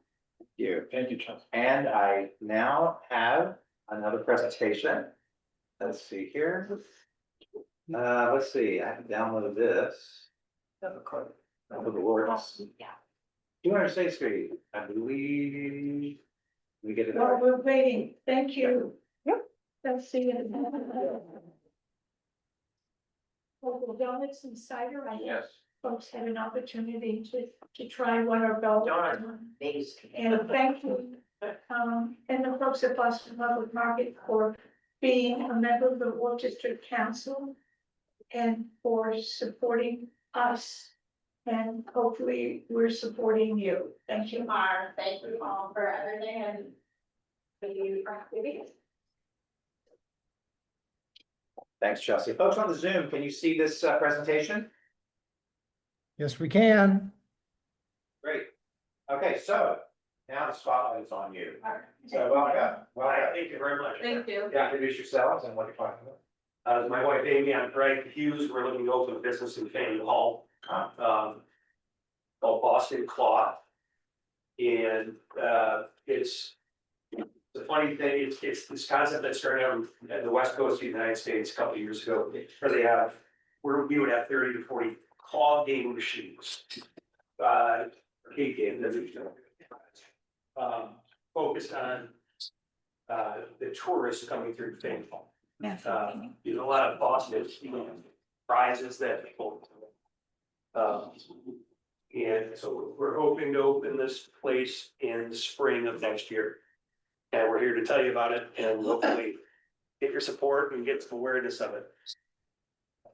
Thank you, Chelsea. And I now have another presentation. Let's see here. Let's see, I have downloaded this. The words. Yeah. 200 State Street, I believe. We get it. Well, we're waiting. Thank you. Yep. They'll see you. Well, donuts and cider, I Yes. folks had an opportunity to try one or both. And thank you, and the folks at Boston Public Market for being a member of the Wharf District Council and for supporting us. And hopefully we're supporting you. Thank you. Thank you all for everything and for you. Thanks, Chelsea. Folks on the Zoom, can you see this presentation? Yes, we can. Great. Okay, so now the spotlight is on you. So welcome. Thank you very much. Thank you. Yeah, introduce yourselves and what you're talking about. My wife Amy, I'm Greg Hughes. We're looking to open a business in Faneuil Hall. Called Boston Cloth. And it's the funny thing, it's this concept that started out at the West Coast of the United States a couple of years ago, where we would have 30 to 40 claw game machines. Arcade game that we focused on the tourists coming through Faneuil Hall. You know, a lot of Boston, prizes that people. And so we're hoping to open this place in the spring of next year. And we're here to tell you about it and hopefully get your support and get some awareness of it.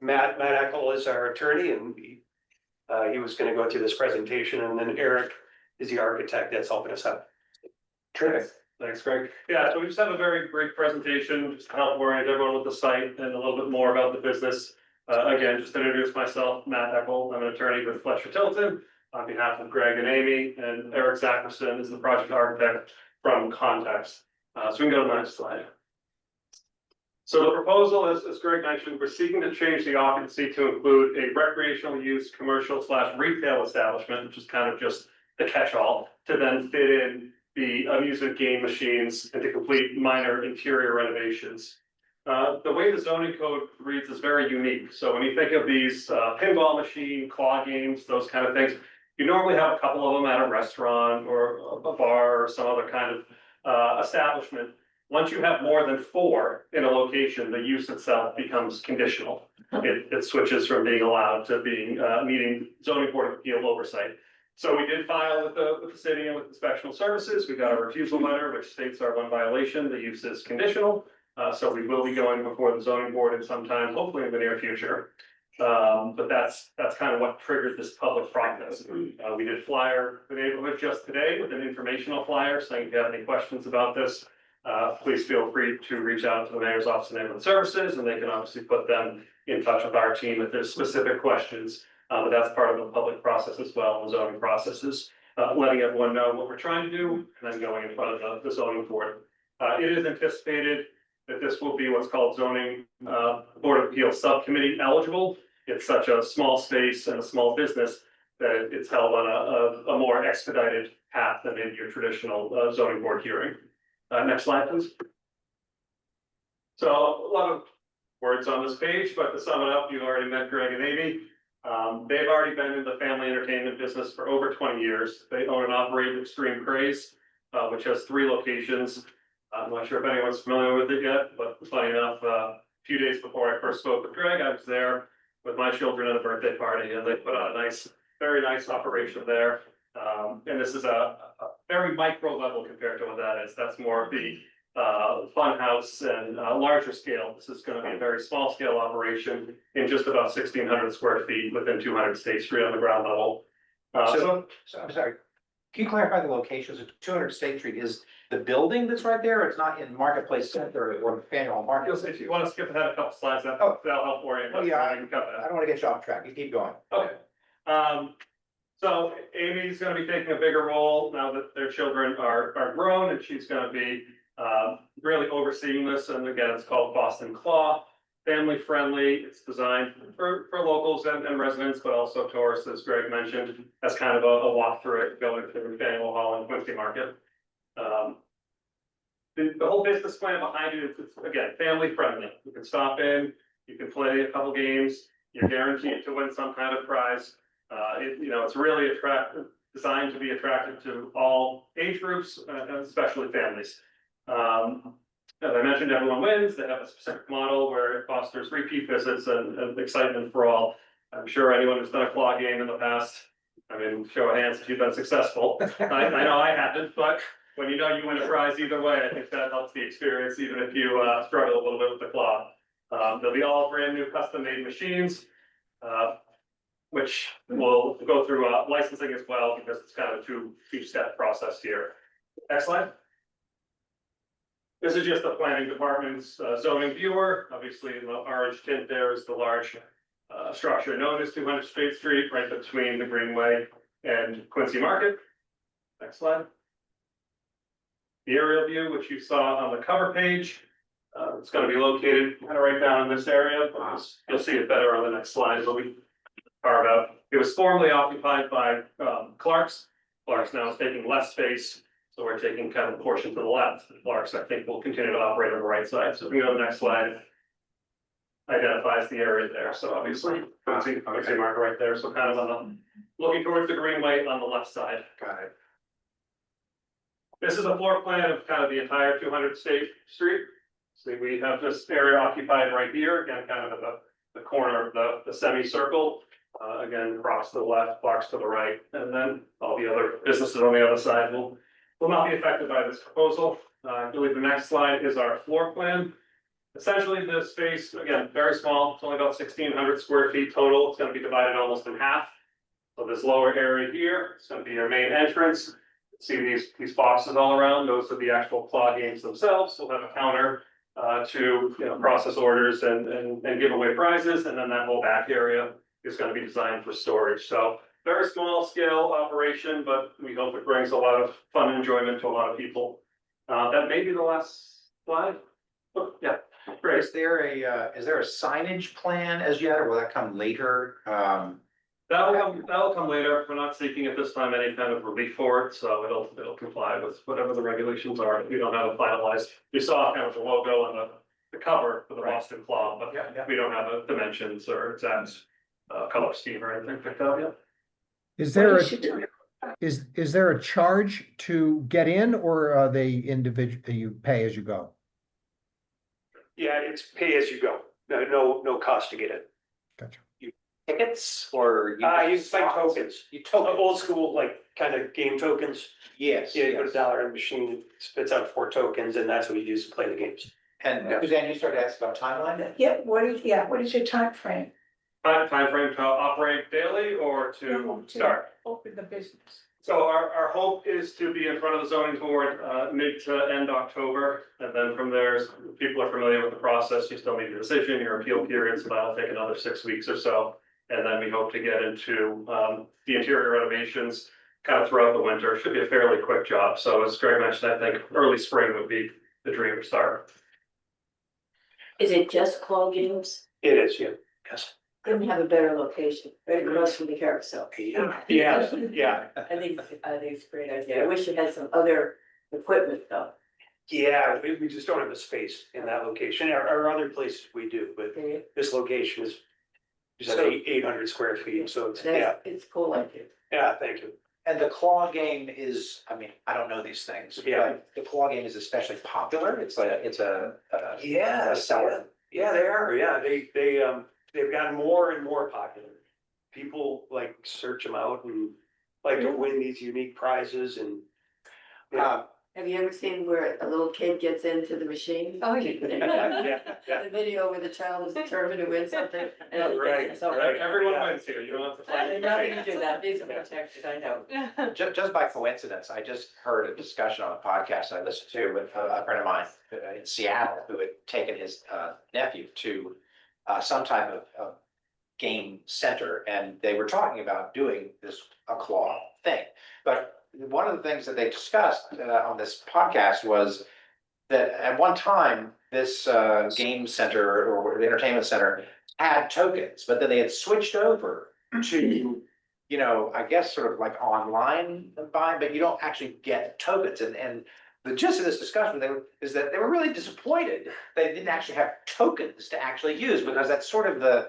Matt Eckel is our attorney and he was gonna go through this presentation and then Eric is the architect that's helping us out. Terrific. Thanks, Greg. Yeah, so we just have a very brief presentation, just to help orient everyone with the site and a little bit more about the business. Again, just to introduce myself, Matt Eckel, I'm an attorney with Fletcher Tilton on behalf of Greg and Amy, and Eric Zackerson is the project architect from Context. So we can go to the next slide. So the proposal is, as Greg mentioned, we're seeking to change the occupancy to include a recreational use, commercial/retail establishment, which is kind of just the catch-all, to then fit in the amusement game machines and to complete minor interior renovations. The way the zoning code reads is very unique. So when you think of these pinball machine, claw games, those kind of things, you normally have a couple of them at a restaurant or a bar or some other kind of establishment. Once you have more than 4 in a location, the use itself becomes conditional. It switches from being allowed to being meeting zoning board of appeal oversight. So we did file with the city and with inspectional services. We got a refusal letter, which states our one violation, the use is conditional. So we will be going before the zoning board at some time, hopefully in the near future. But that's kind of what triggered this public process. We did flyer the neighborhood just today with an informational flyer saying if you have any questions about this, please feel free to reach out to the mayor's office of neighborhood services, and they can obviously put them in touch with our team if there's specific questions. But that's part of the public process as well, the zoning processes, letting everyone know what we're trying to do and then going in front of the zoning board. It is anticipated that this will be what's called zoning board of appeals subcommittee eligible. It's such a small space and a small business that it's held on a more expedited path than maybe your traditional zoning board hearing. Next slide, please. So a lot of words on this page, but to sum it up, you already met Greg and Amy. They've already been in the family entertainment business for over 20 years. They own and operate Extreme Craze, which has 3 locations. I'm not sure if anyone's familiar with it yet, but funny enough, a few days before I first spoke with Greg, I was there with my children at a birthday party, and they put on a very nice operation there. And this is a very micro level compared to what that is. That's more of the fun house and larger scale. This is going to be a very small scale operation in just about 1,600 square feet within 200 State Street on the ground level. So I'm sorry, can you clarify the locations of 200 State Street? Is the building that's right there, or it's not in Marketplace Center or Faneuil Market? If you want to skip ahead a couple slides, that'll help orient. Oh, yeah, I can cut that. don't want to get you off track. You keep going. Okay. So Amy's gonna be taking a bigger role now that their children are grown, and she's gonna be really overseeing this. And again, it's called Boston Claw, family friendly. It's designed for locals and residents, but also tourists, as Greg mentioned, as kind of a walk through it, going through Faneuil Hall and Quincy Market. The whole business plan behind it is, again, family friendly. You can stop in, you can play a couple games, you're guaranteed to win some kind of prize. It's really attractive, designed to be attractive to all age groups, especially families. As I mentioned, everyone wins. They have a specific model where it fosters repeat visits and excitement for all. I'm sure anyone who's done a claw game in the past, I mean, show of hands if you've been successful. I know I haven't, but when you know you win a prize either way, I think that helps the experience, even if you struggle a little bit with the claw. They'll be all brand new custom made machines, which will go through licensing as well, because it's kind of a two-step process here. Next slide. This is just the planning department's zoning viewer. Obviously, the orange tint there is the large structure known as 200 State Street, right between the Greenway and Quincy Market. Next slide. The aerial view, which you saw on the cover page, it's going to be located kind of right down in this area. You'll see it better on the next slide. It'll be carved out. It was formerly occupied by Clark's. Clark's now is taking less space, so we're taking kind of a portion to the left. Clark's, I think, will continue to operate on the right side. So if we go to the next slide, identifies the area there. So obviously, Quincy Market right there. So kind of on the looking towards the Greenway on the left side. Got it. This is a floor plan of kind of the entire 200 State Street. So we have this area occupied right here, again, kind of at the corner of the semicircle. Again, across to the left, Clark's to the right, and then all the other businesses on the other side will not be affected by this proposal. I believe the next slide is our floor plan. essentially the space, again, very small, it's only about 1,600 square feet total, it's gonna be divided almost in half. So this lower area here, it's gonna be your main entrance. See these boxes all around, those are the actual claw games themselves, we'll have a counter to, process orders and give away prizes, and then that whole back area is gonna be designed for storage, so very small scale operation, but we hope it brings a lot of fun and enjoyment to a lot of people. That may be the last slide. Oh, yeah, great. Is there a signage plan as yet, or will that come later? That'll come later. We're not seeking at this time any kind of relief for it, so it'll comply with whatever the regulations are. We don't have a finalized, we saw kind of the logo on the cover for the Boston Claw, but Yeah. we don't have the dimensions or exact color scheme or anything picked up yet. Is there is there a charge to get in, or are they individual, you pay as you go? Yeah, it's pay as you go. No cost to get it. Gotcha. Tickets or? You buy tokens. You token. Old school, like kind of game tokens. Yes. Yeah, you put $1 in the machine, it spits out 4 tokens, and that's what you use to play the games. And Suzanne, you started asking about timeline? Yeah, what is your time frame? Time frame to operate daily or to start? Open the business. So our hope is to be in front of the zoning board, mid to end October. And then from there, if people are familiar with the process, you still need a decision, your appeal period, so that'll take another 6 weeks or so. And then we hope to get into, the interior renovations kind of throughout the winter. It should be a fairly quick job. So as Greg mentioned, I think early spring would be the dream start. Is it just claw games? It is, yeah, yes. Couldn't have a better location, right across from the carousel. Yeah. I think it's a great idea. I wish you had some other equipment though. Yeah, we just don't have the space in that location. Our other places we do, but this location is just 800 square feet, so it's, It's cool like it. yeah, thank you. And the claw game is, I mean, I don't know these things. But the claw game is especially popular. It's a seller. Yeah, they are, yeah, they've gotten more and more popular. People like search them out and like to win these unique prizes and. Have you ever seen where a little kid gets into the machine? Oh, Yeah. The video where the child is determined to win something. Right. Everyone wins here, you don't have to fight. Nothing to do that, these are protected, I know. Just by coincidence, I just heard a discussion on a podcast I listened to with a friend of mine in Seattle who had taken his nephew to some type of game center, and they were talking about doing a claw thing. But one of the things that they discussed on this podcast was that at one time, this game center or the entertainment center had tokens, but then they had switched over to, I guess sort of like online buying, but you don't actually get tokens. And the gist of this discussion is that they were really disappointed they didn't actually have tokens to actually use, because that's sort of a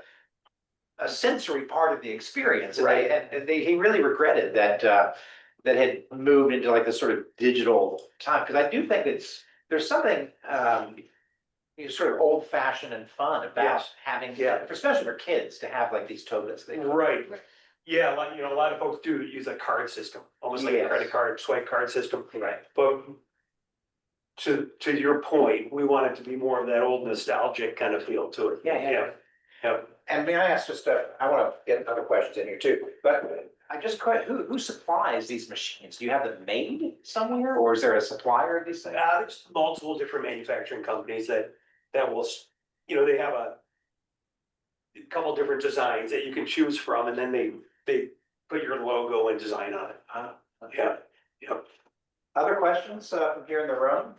sensory part of the experience. Right. And he really regretted that that had moved into like this sort of digital time, because I do think there's something sort of old fashioned and fun about having, especially for kids, to have like these tokens. Right. Yeah, like, a lot of folks do use a card system, almost like a credit card, swipe card system. Right. But to your point, we want it to be more of that old nostalgic kind of feel to it. Yeah. And may I ask I want to get other questions in here too, but I just who supplies these machines? Do you have them made somewhere, or is there a supplier of these things? There's multiple different manufacturing companies that will, they have a couple different designs that you can choose from, and then they put your logo and design on it. Yeah. Other questions from here in the room?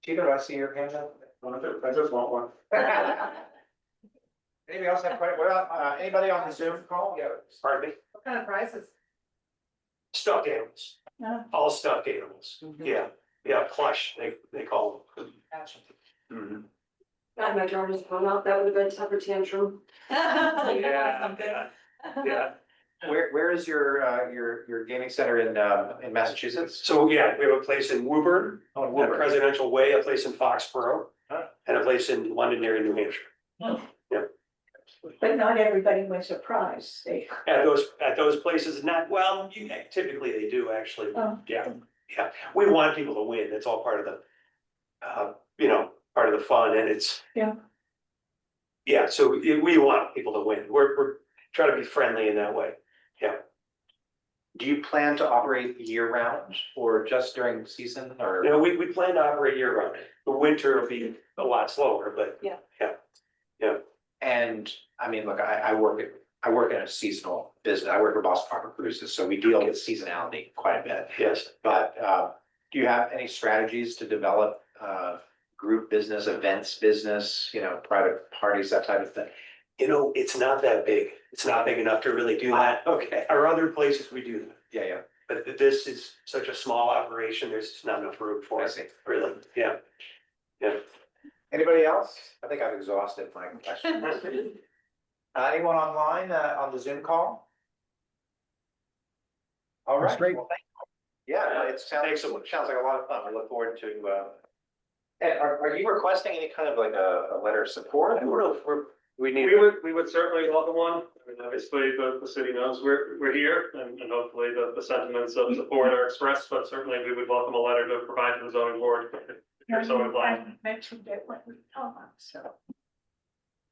Chico, do I see your hand up? I just want one. Anybody else have questions? What about anybody on the Zoom call? Yeah. Pardon me? What kind of prizes? Stuffed animals. All stuffed animals. Yeah, plush, they call them. Gotcha. Mhm. God, my daughter's grown up, that would have been a temper tantrum. Yeah. Where is your gaming center in Massachusetts? So, we have a place in Woburn, Oh, on Woburn. Presidential Way, a place in Foxborough, and a place in Londonderry, New Hampshire. But not everybody wins a prize. At those places, typically they do, actually. Oh. Yeah. We want people to win. That's all part of the, part of the fun and it's. Yeah. Yeah, so we want people to win. We're trying to be friendly in that way. Do you plan to operate year round or just during the season or? You know, we plan to operate year round. The winter will be a lot slower, but. Yeah. And I mean, look, I work in a seasonal business. I work for Boston Harbor Cruises, so we deal with seasonality quite a bit. Yes. But do you have any strategies to develop group business, events business, you know, private parties, that type of thing? You know, it's not that big. It's not big enough to really do that. Okay. Our other places we do that. Yeah. But this is such a small operation, there's just not enough room for I it, see. really. Yeah. Anybody else? I think I've exhausted my questions. Anyone online on the Zoom call? All That's right. great. Well, thank you. Yeah, it sounds like a lot of fun. We look forward to. And are you requesting any kind of like a letter of support? We need. We would certainly welcome one. I mean, obviously, the city knows we're here and hopefully the sentiments of support are expressed, but certainly we would welcome a letter to provide to the zoning board. If you're so inclined. I mentioned it when we talked, so.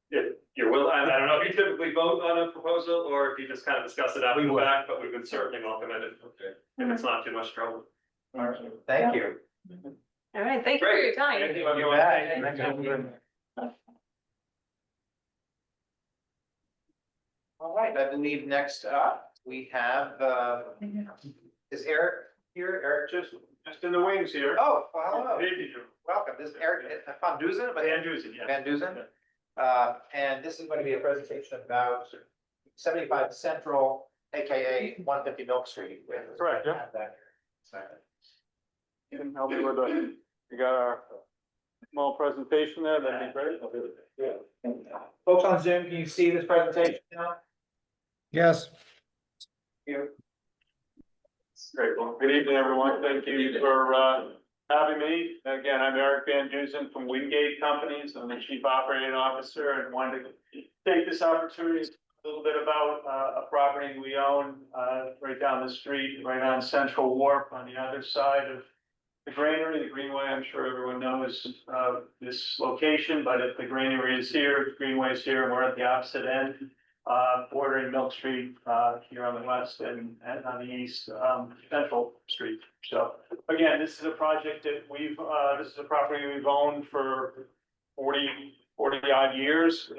If you're willing, I don't know if you typically vote on a proposal or if you just kind of discuss it after the fact, but we would certainly welcome it if it's not too much trouble. All right. Thank you. All right, thank you for your time. Thank you, bet. everyone. All right, I believe next up, we have, is Eric here? Eric Just in the wings here. Oh, well, hello. Hey, did you? Welcome. This is Eric Van Duzen, but Van Duzen, yeah. Van Duzen. And this is going to be a presentation about 75 Central, AKA 150 Milk Street. Correct, yeah. Have that here. You can help me with you got our small presentation there, that'd be great. Yeah. Folks on Zoom, can you see this presentation now? Yes. You. Great, well, good evening, everyone. Thank you for having me. Again, I'm Eric Van Duzen from Wingate Companies. I'm the Chief Operating Officer and wanted to take this opportunity to talk a little bit about a property we own right down the street, right on Central Wharf on the other side of the granary, the Greenway. I'm sure everyone knows this location, but if the granary is here, the Greenway is here, and we're at the opposite end. Bordering Milk Street, here on the west and on the east, Central Street. So again, this is a project that this is a property we've owned for 40 odd years.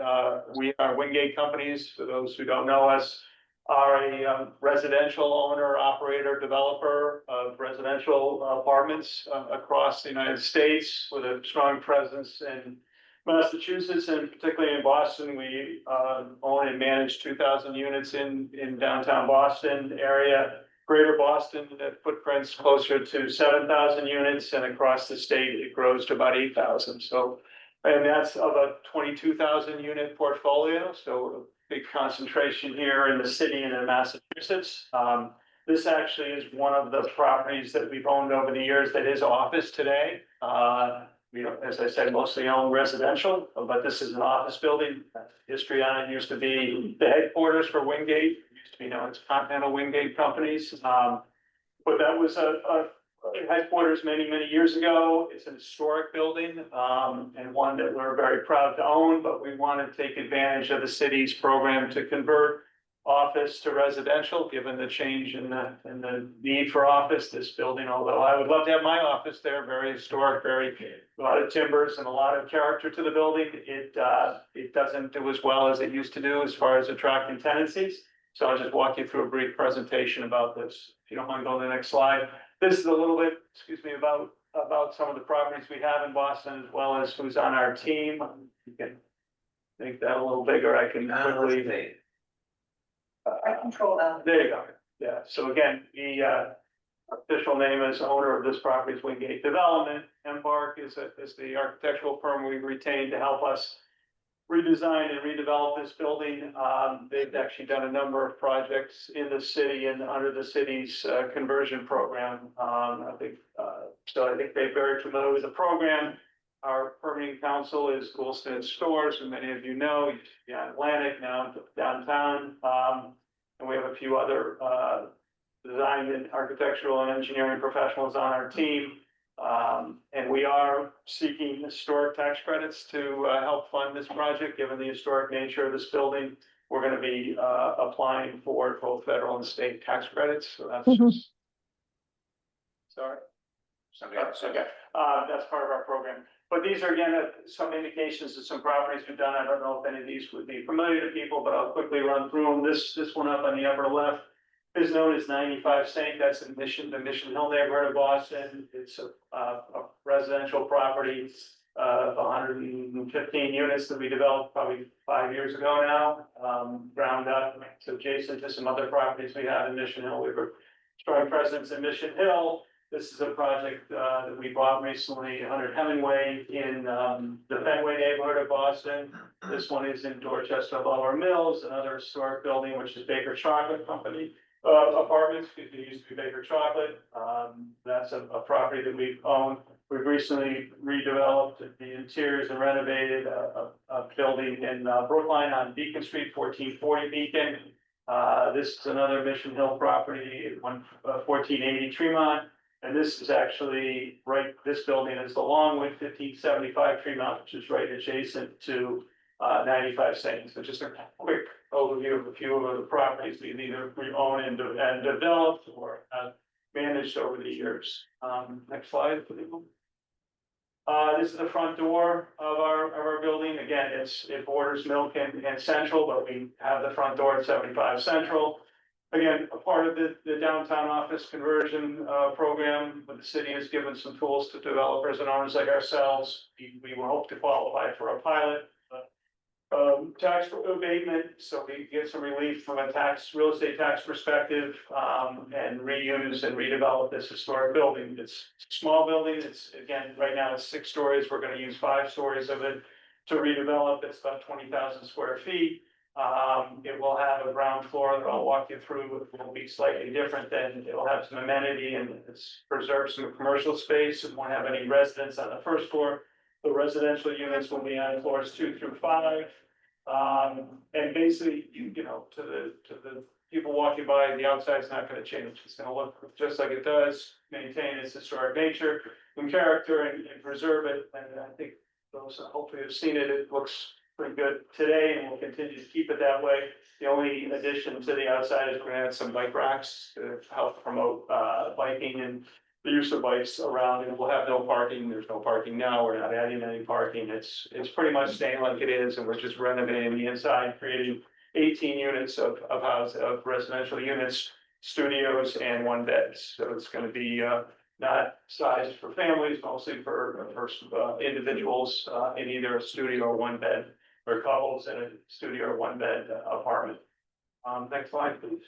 We are Wingate Companies, for those who don't know us, are a residential owner, operator, developer of residential apartments across the United States with a strong presence in Massachusetts and particularly in Boston. We own and manage 2,000 units in downtown Boston area. Greater Boston, that footprint's closer to 7,000 units, and across the state, it grows to about 8,000. So, and that's of a 22,000 unit portfolio. So a big concentration here in the city and in Massachusetts. This actually is one of the properties that we've owned over the years that is office today. You know, as I said, mostly owned residential, but this is an office building. History on it used to be the headquarters for Wingate, used to be known as Continental Wingate Companies. But that was a headquarters many years ago. It's an historic building, and one that we're very proud to own, but we want to take advantage of the city's program to convert office to residential, given the change in the need for office. This building, although I would love to have my office there, very historic, a lot of timbers and a lot of character to the building. It doesn't do as well as it used to do as far as attracting tenancies. So I'll just walk you through a brief presentation about this. If you don't mind going to the next slide. This is a little bit, about some of the properties we have in Boston, as well as who's on our team. You can make that a little bigger. I can quickly. I control that. There you go. Yeah, so again, the official name as owner of this property is Wingate Development. Embark is the architectural firm we've retained to help us redesign and redevelop this building. They've actually done a number of projects in the city and under the city's conversion program. I think they're very familiar with the program. Our permitting council is Goulston Stores, who many of you know, used to be on Atlantic, now downtown. And we have a few other design and architectural and engineering professionals on our team. And we are seeking historic tax credits to help fund this project, given the historic nature of this building. We're gonna be applying for both federal and state tax credits, so that's just. Sorry. Somebody else, okay. That's part of our program. But these are again, some indications of some properties we've done. I don't know if any of these would be familiar to people, but I'll quickly run through them. This one up on the upper left is known as 95 Saint. That's in the Mission Hill neighborhood of Boston. It's a residential property of 115 units that we developed probably 5 years ago now, ground up. It's adjacent to some other properties we have in Mission Hill. We have a strong presence in Mission Hill. This is a project that we bought recently, 100 Hemingway in the Fenway neighborhood of Boston. This one is in Dorchester Lower Mills, another historic building, which is Baker Chocolate Company. Apartments, it used to be Baker Chocolate. That's a property that we've owned. We've recently redeveloped the interiors and renovated a building in Brookline on Beacon Street, 1440 Beacon. This is another Mission Hill property, 1480 Tremont. And this is actually this building is the Longwood 1575 Tremont, which is right adjacent to 95 Saint. So just a quick overview of a few of the properties we've either own and developed or managed over the years. Next slide, please. This is the front door of our building. Again, it borders Milk and Central, but we have the front door at 75 Central. Again, a part of the downtown office conversion program, but the city has given some tools to developers and owners like ourselves. We will hope to qualify for a pilot. Tax abatement, so we get some relief from a real estate tax perspective, and reuse and redevelop this historic building. It's a small building. It's again, right now it's 6 stories. We're gonna use 5 stories of it to redevelop. It's about 20,000 square feet. It will have a ground floor that I'll walk you through. It will be slightly different than it'll have some amenity and it's preserved some commercial space. It won't have any residents on the first floor. The residential units will be on floors 2 through 5. And basically, you know, to the people walking by, the outside's not gonna change. It's gonna look just like it does, maintain its historic nature and character and preserve it. And I think those hopefully have seen it. It looks pretty good today and we'll continue to keep it that way. The only addition to the outside is we're gonna add some bike racks to help promote biking and the use of bikes around, and we'll have no parking. There's no parking now. We're not adding any parking. It's pretty much staying like it is, and we're just renovating the inside, creating 18 units of residential units, studios, and 1 beds. So it's gonna be not sized for families, mostly for individuals in either a studio or 1 bed, or couples in a studio or 1 bed apartment. Next slide, please.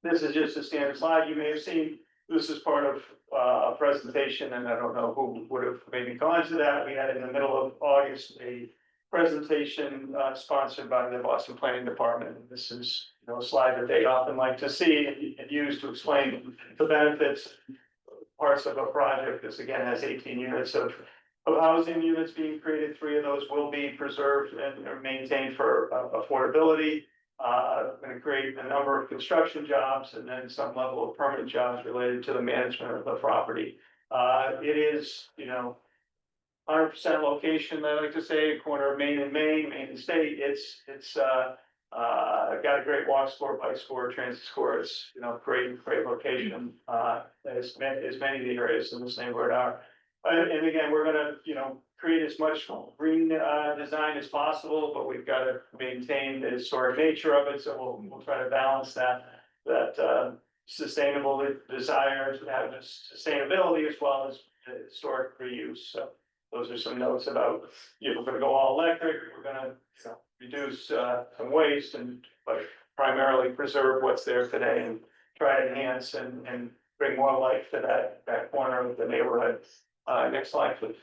This is just a standard slide you may have seen. This is part of a presentation, and I don't know who would have maybe gone to that. We had in the middle of August a presentation sponsored by the Boston Planning Department. This is, you know, a slide that they often like to see and use to explain the benefits, parts of a project. This again has 18 units of housing units being created. 3 of those will be preserved and are maintained for affordability. Going to create a number of construction jobs and then some level of permanent jobs related to the management of the property. It is, you know, 100% location, I like to say, corner of Main and State. It's got a great walk score, bike score, transit score. It's, you know, great location, as many of the areas in this neighborhood are. And again, we're gonna, you know, create as much green design as possible, but we've got to maintain the historic nature of it. So we'll try to balance that sustainable desire to have sustainability as well as historic reuse. So those are some notes about, you know, we're gonna go all electric. We're gonna, you know, reduce some waste but primarily preserve what's there today and try to enhance and bring more life to that corner of the neighborhood. Next slide, please.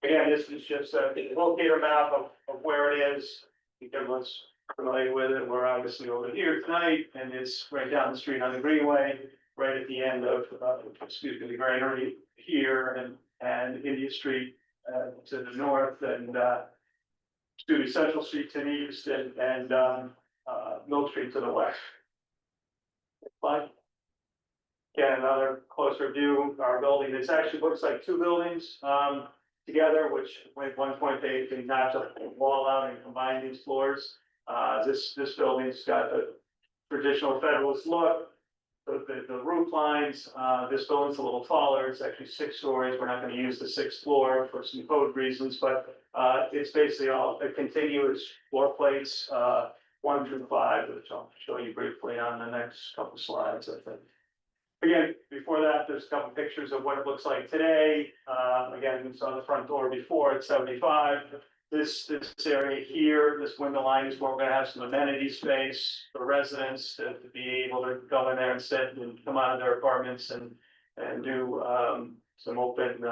Again, this is just a locator map of where it is. I think everyone's familiar with it. We're obviously over here tonight, and it's right down the street on the Greenway, right at the end of, the granary here and India Street to the north, and Central Street to the east, and Mill Street to the west. Slide. Again, another closer view of our building. This actually looks like two buildings together, which at one point they knocked a wall out and combined these floors. This building's got the traditional Federalist look. The roof lines, this building's a little taller. It's actually 6 stories. We're not going to use the 6th floor for some code reasons, but it's basically all a continuous floor plates, 1 through 5, which I'll show you briefly on the next couple slides, I think. Again, before that, there's a couple pictures of what it looks like today. Again, we saw the front door before at 75. This area here, this window line is where we're gonna have some amenity space for residents to be able to go in there and sit and come out of their apartments and do some open,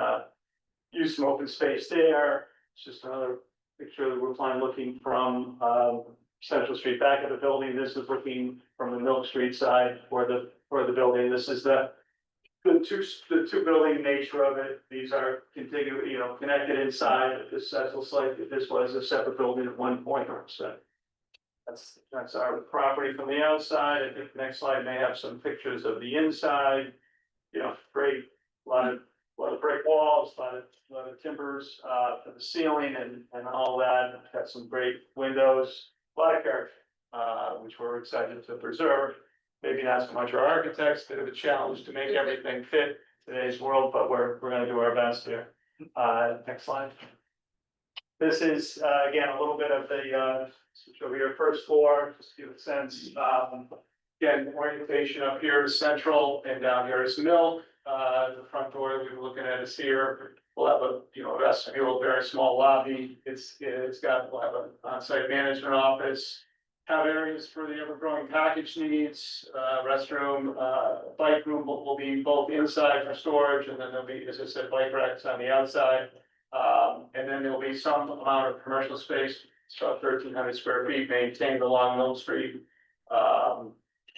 use some open space there. It's just another picture of the roof line looking from Central Street back of the building. This is looking from the Milk Street side for the building. This is the two building nature of it. These are contiguous, connected inside. This looks like this was a separate building at one point. So that's our property from the outside. I think the next slide may have some pictures of the inside. Great, a lot of brick walls, a lot of timbers for the ceiling and all that. Got some great windows, a lot of character, which we're excited to preserve. Maybe not so much our architects, bit of a challenge to make everything fit today's world, but we're gonna do our best here. Next slide. This is, again, a little bit of the, switch over your first floor, just to give a sense. Again, orientation up here is central and down here is Milk. The front door that we were looking at is here. We'll have a vestibule, very small lobby. We'll have an on-site management office. Have areas for the ever-growing package needs, restroom, bike room will be both inside for storage, and then there'll be, as I said, bike racks on the outside. And then there'll be some amount of commercial space, so 1,300 square feet maintained along Mill Street.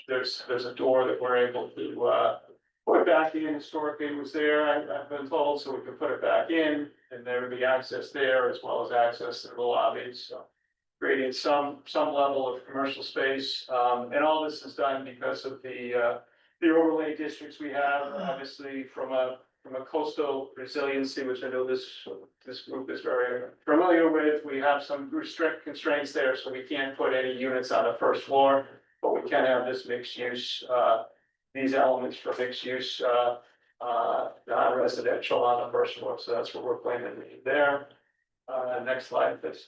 There's a door that we're able to put back in. Historically, it was there, I've been told, so we can put it back in, and there would be access there as well as access to the lobbies. So creating some level of commercial space, and all this is done because of the overlay districts we have, obviously from a coastal resiliency, which I know this group is very familiar with. We have some constraints there, so we can't put any units on the first floor, but we can have this mixed use, these elements for mixed use, non-residential on the first floor, so that's what we're planning to do there. Next slide, please.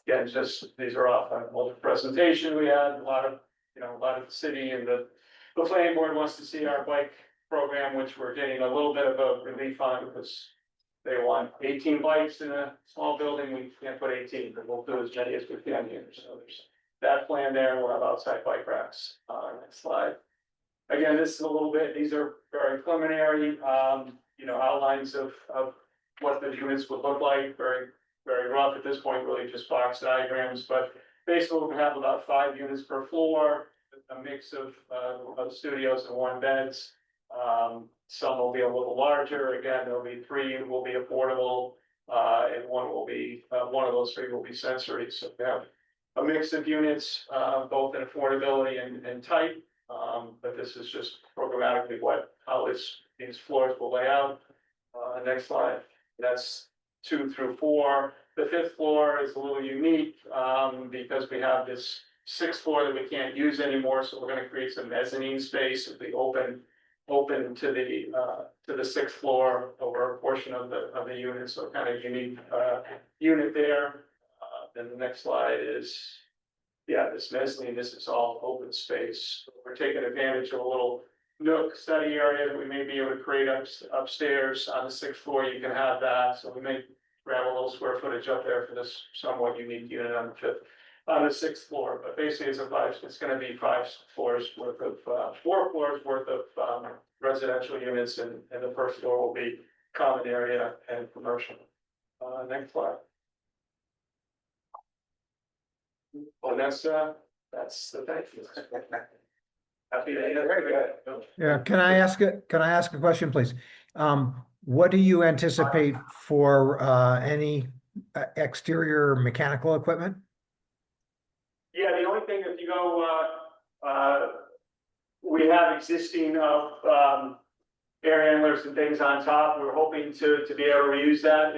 Again, these are off an older presentation we had. A lot of the city and the planning board wants to see our bike program, which we're getting a little bit of a relief on because they want 18 bikes in a small building. We can't put 18, but we'll do as many as we can here. So there's that plan there. We'll have outside bike racks. Next slide. Again, this is a little bit, these are very preliminary, outlines of what the units would look like. Very rough at this point, really just box diagrams, but basically we're gonna have about 5 units per floor, a mix of studios and 1 beds. Some will be a little larger. Again, there'll be 3 will be affordable, and one of those 3 will be sensory. So we have a mix of units, both in affordability and type. But this is just programmatically how these floors will lay out. Next slide. That's 2 through 4. The 5th floor is a little unique because we have this 6th floor that we can't use anymore. So we're going to create some mezzanine space to be open to the 6th floor over a portion of the unit. So kind of unique unit there. Then the next slide is, this mezzanine. This is all open space. We're taking advantage of a little nook study area that we may be able to create upstairs on the 6th floor. You can have that. So we may grab a little square footage up there for this somewhat unique unit on the 6th floor. But basically, it's going to be 5 floors worth of 4 floors worth of residential units, and the first floor will be common area and commercial. Next slide. Well, that's the thank you. Happy day. Very good. Yeah, can I ask a question, please? What do you anticipate for any exterior mechanical equipment? Yeah, the only thing, if you go we have existing, air handlers and things on top. We're hoping to be able to reuse that.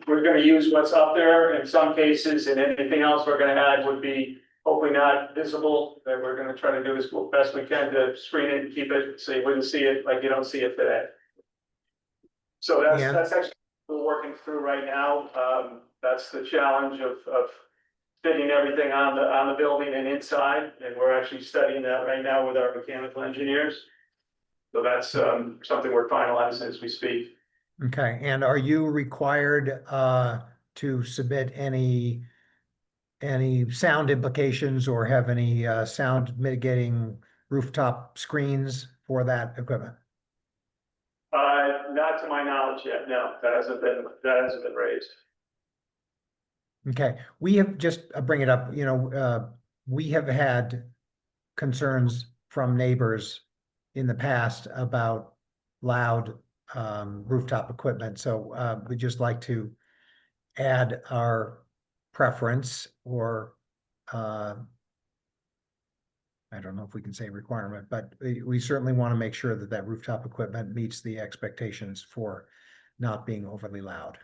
We're gonna use what's up there in some cases, and anything else we're gonna add would be hopefully not visible. That we're gonna try to do as best we can to screen it and keep it so you wouldn't see it like you don't see it today. So Yeah. that's actually what we're working through right now. That's the challenge of fitting everything on the building and inside, and we're actually studying that right now with our mechanical engineers. So that's something we're finalizing as we speak. Okay, and are you required to submit any sound implications or have any sound mitigating rooftop screens for that equipment? Not to my knowledge yet, no, that hasn't been raised. Okay, we have just bring it up, we have had concerns from neighbors in the past about loud rooftop equipment. So we'd just like to add our preference or I don't know if we can say requirement, but we certainly want to make sure that that rooftop equipment meets the expectations for not being overly loud.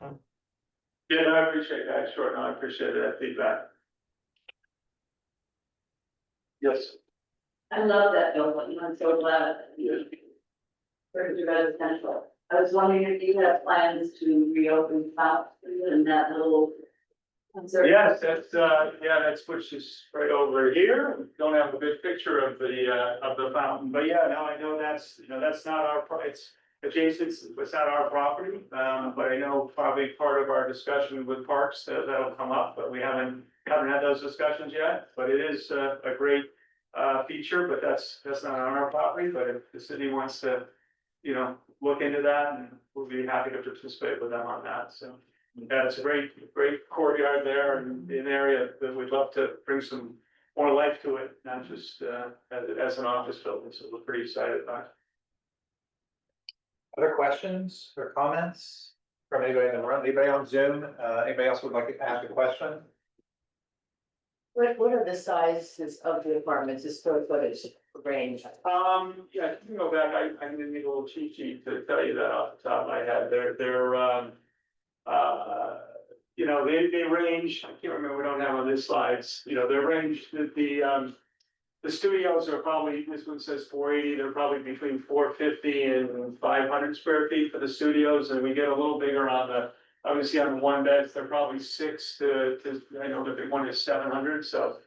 Yeah, no, I appreciate that, sure, no, I appreciate that feedback. Yes. I love that building, I'm so glad. Very residential. I was wondering if you have plans to reopen South Street and that little. Yes, that's which is right over here. We don't have a good picture of the fountain, but yeah, now I know that's not our, it's adjacent, it's not our property. But I know probably part of our discussion with parks that'll come up, but we haven't had those discussions yet. But it is a great feature, but that's not on our property. But if the city wants to, look into that, and we'll be happy to participate with them on that, so. Yeah, it's a great courtyard there and an area that we'd love to bring some more life to it, not just as an office building, so we're pretty excited about it. Other questions or comments from anybody in the room? Anybody on Zoom? Anybody else would like to ask a question? What are the sizes of the apartments, the square footage range? Yeah, you can go back, I need a little cheat sheet to tell you that off the top of my head. They range, I can't remember, we don't have on this slides, they range, the studios are probably, this one says 480, they're probably between 450 and 500 square feet for the studios, and we get a little bigger on obviously on the one beds, they're probably 6 to I know the big one is 700, so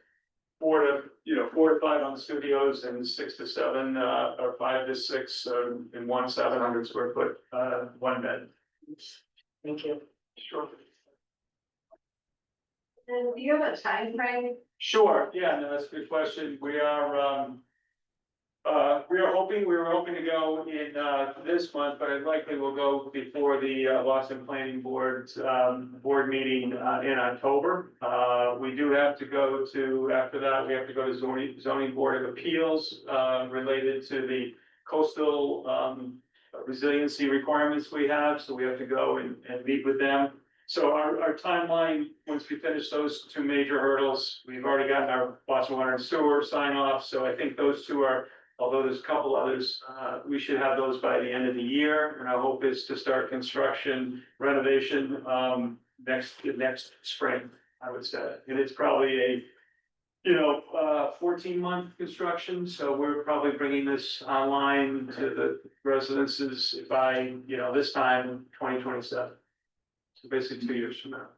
4 to 5 on the studios and 6 to 7, or 5 to 6, in one 700 square foot, one bed. Thank you. Sure. And do you have a time frame? Sure, yeah, no, that's a good question. We were hoping to go in, this month, but it likely will go before the, Boston Planning Board's, board meeting, in October. We do have to go to, after that, we have to go to zoning board of appeals, related to the coastal, resiliency requirements we have, so we have to go and meet with them. So our timeline, once we finish those two major hurdles, we've already gotten our Boston Water and Sewer sign off, so I think those two are, although there's a couple others, we should have those by the end of the year, and our hope is to start construction renovation, next spring, I would say, and it's probably a 14-month construction, so we're probably bringing this online to the residences by, this time, 2027. So basically 2 years from now.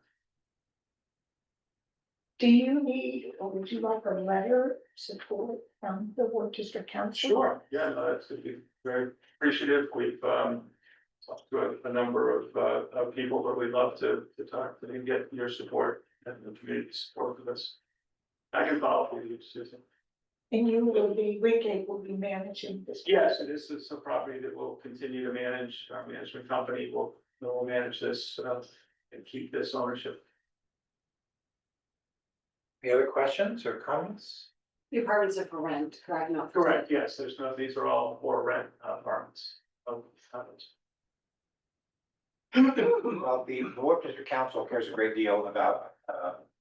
Do you need, or would you like a letter support from the Wharf District Council? Sure, yeah, no, that's very appreciative. We've talked to a number of people, but we'd love to talk to and get your support and the community support for this. I can follow up with you, Susan. And you will be, Wicked will be managing this. Yes, and this is a property that we'll continue to manage. Our management company will manage this and keep this ownership. Any other questions or comments? The apartments are for rent, correct? Not for Correct, yes, these are all for rent apartments. Well, the Wharf District Council cares a great deal about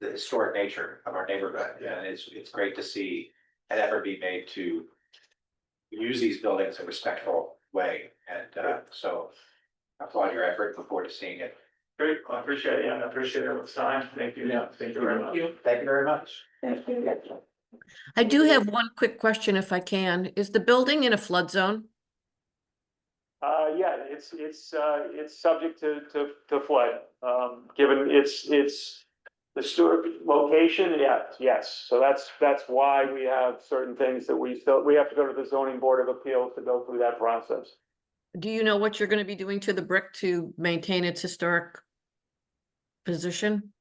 the historic nature of our neighborhood, and it's great to see an effort be made to use these buildings in a respectful way. And so I applaud your effort. Look forward to seeing it. Great, I appreciate it, I appreciate everyone's time, thank you, thank you very much. Thank you very much. Thank you. I do have one quick question if I can. Is the building in a flood zone? Yeah, it's subject to flood, given its the Stewart location, yes, so that's why we have certain things that we have to go to the zoning board of appeals to go through that process. Do you know what you're going to be doing to the brick to maintain its historic position?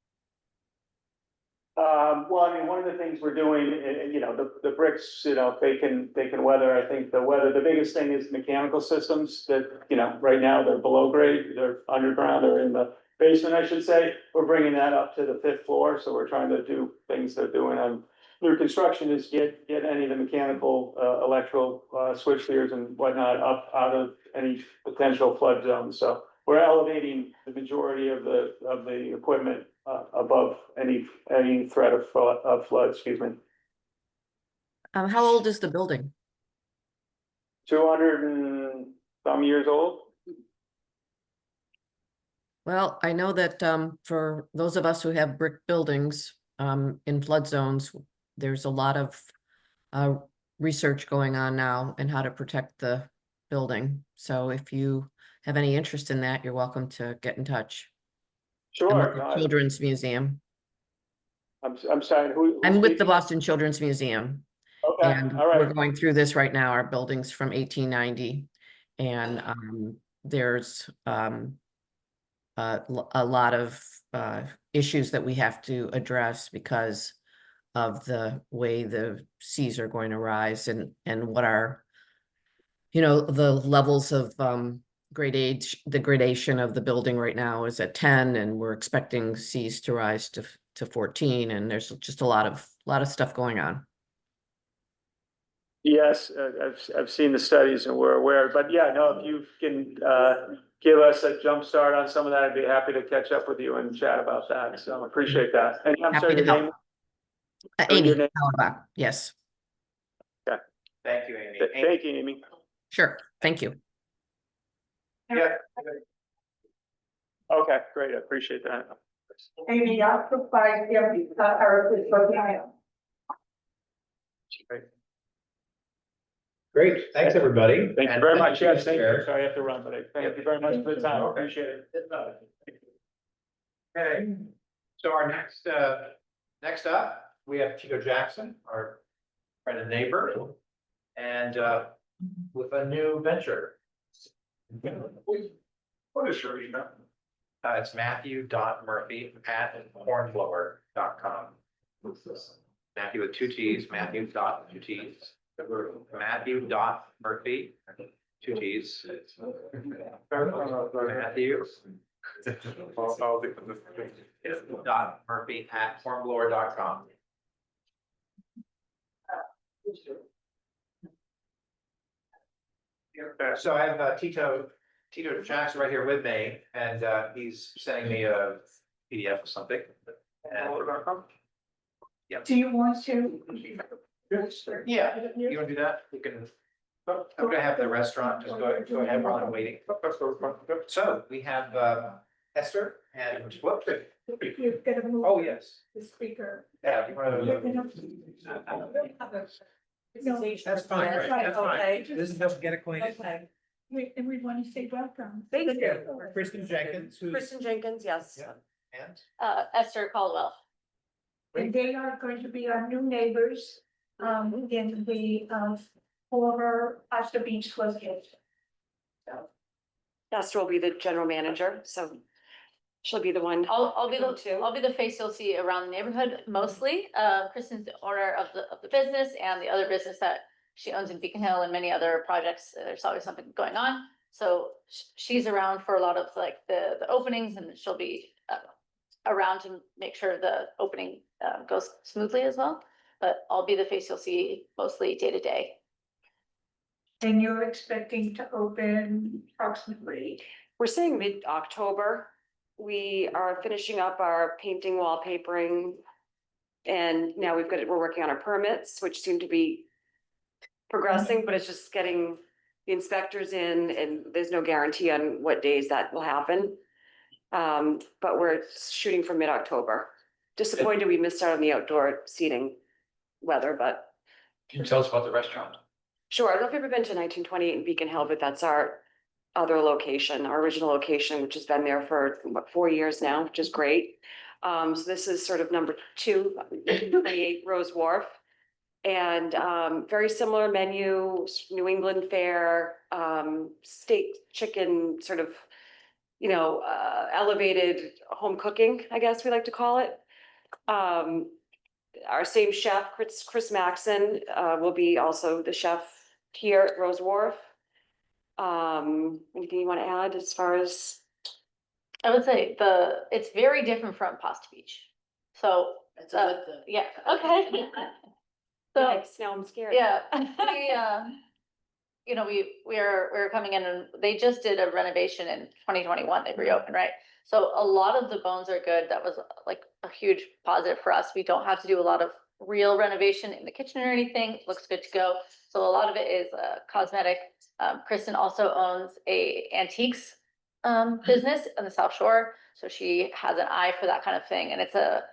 Well, I mean, one of the things we're doing, you know, the bricks, you know, they can weather. I think the biggest thing is mechanical systems that, you know, right now they're below grade, they're underground, or in the basement, I should say. We're bringing that up to the 5th floor, so we're trying to do things they're doing on new construction is get any of the mechanical, electrical, switch gears and whatnot up out of any potential flood zones. So we're elevating the majority of the equipment above any threat of flood, excuse me. How old is the building? 200 and some years old. Well, I know that for those of us who have brick buildings in flood zones, there's a lot of research going on now in how to protect the building. So if you have any interest in that, you're welcome to get in touch. I'm with Sure. the Children's Museum. I'm sorry, who's I'm with the speaking? Boston Children's Museum. Okay, And all right. we're going through this right now. Our building's from 1890. And there's a lot of issues that we have to address because of the way the seas are going to rise and what are, you know, the levels of the gradation of the building right now is at 10, and we're expecting seas to rise to 14, and there's just a lot of stuff going on. Yes, I've seen the studies and we're aware, but yeah, no, if you can give us a jump start on some of that, I'd be happy to catch up with you and chat about that. So I appreciate that. And I'm Happy sorry, to your help. name? Amy, Your name? Auerbach, yes, Thank you, Amy. Thank you, Amy. sure, thank you. Yeah. Okay, great. I appreciate that. Amy, I'll provide them, Great, thanks, everybody. Thank you And very much. Yes, Mr. thank you. Chair. Sorry I have to run, but thank you very much for the time. I appreciate it. Okay, so our next up, we have Chico Jackson, our friend and neighbor, and with a new venture. What is your email? It's matthew.murphy@hornblower.com. Matthew with 2 T's, Matthew.Murphy, 2 T's. Matthew. .murphy@hornblower.com. So I have Tito Jackson right here with me, and he's sending me a PDF of something. And do you want to? yeah, you want to do that? We can. I'm gonna have the restaurant, just go ahead while I'm waiting. So we have Esther and whoops. You've got to move. Oh, yes. The speaker. Yeah. you wanna- No, That's fine, right, that's fine. This is just get acquainted. okay. And we want to say welcome. Thank you. Kristen Jenkins, who's. Kristen Jenkins, yes. Yeah. And Esther Caldwell. And they are going to be our new neighbors, in the, former Asta Beach location. Esther will be the general manager, so she'll be the one. I'll be Go-to. I'll be the face you'll see around the neighborhood mostly. Kristen's the owner of the business and the other business that she owns in Beacon Hill and many other projects. There's always something going on. So she's around for a lot of like the openings, and she'll be around to make sure the opening goes smoothly as well. But I'll be the face you'll see mostly day to day. And you're expecting to open approximately. We're saying mid-October. We are finishing up our painting, wallpapering. And now we're working on our permits, which seem to be progressing, but it's just getting the inspectors in, and there's no guarantee on what days that will happen. But we're shooting for mid-October. Disappointed we missed out on the outdoor seating weather, but Can you tell us about the restaurant? sure. I don't know if you've ever been to 1928 in Beacon Hill, but that's our other location, our original location, which has been there for what, 4 years now, which is great. So this is sort of number 2, 28 Rose Wharf. And very similar menu, New England fare, steak, chicken, sort of, elevated home cooking, I guess we like to call it. Our same chef, Chris Maxon, will be also the chef here at Rose Wharf. Anything you want to add as far as? I would say it's very different from Pasta Beach. So, yeah, okay. So, Yikes, now I'm scared. yeah, we're coming in and they just did a renovation in 2021, they reopened, right? So a lot of the bones are good. That was like a huge positive for us. We don't have to do a lot of real renovation in the kitchen or anything. It looks good to go. So a lot of it is cosmetic. Kristen also owns a antiques business on the South Shore. So she has an eye for that kind of thing. And it's a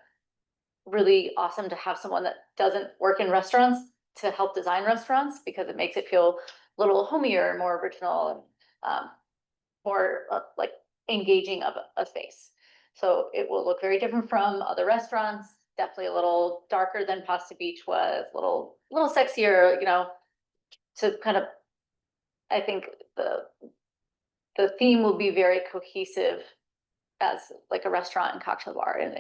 really awesome to have someone that doesn't work in restaurants to help design restaurants, because it makes it feel a little homier, more original, and more like engaging of a space. So it will look very different from other restaurants, definitely a little darker than Pasta Beach was, a little sexier, to kind of, I think the theme will be very cohesive as like a restaurant and cocktail bar, and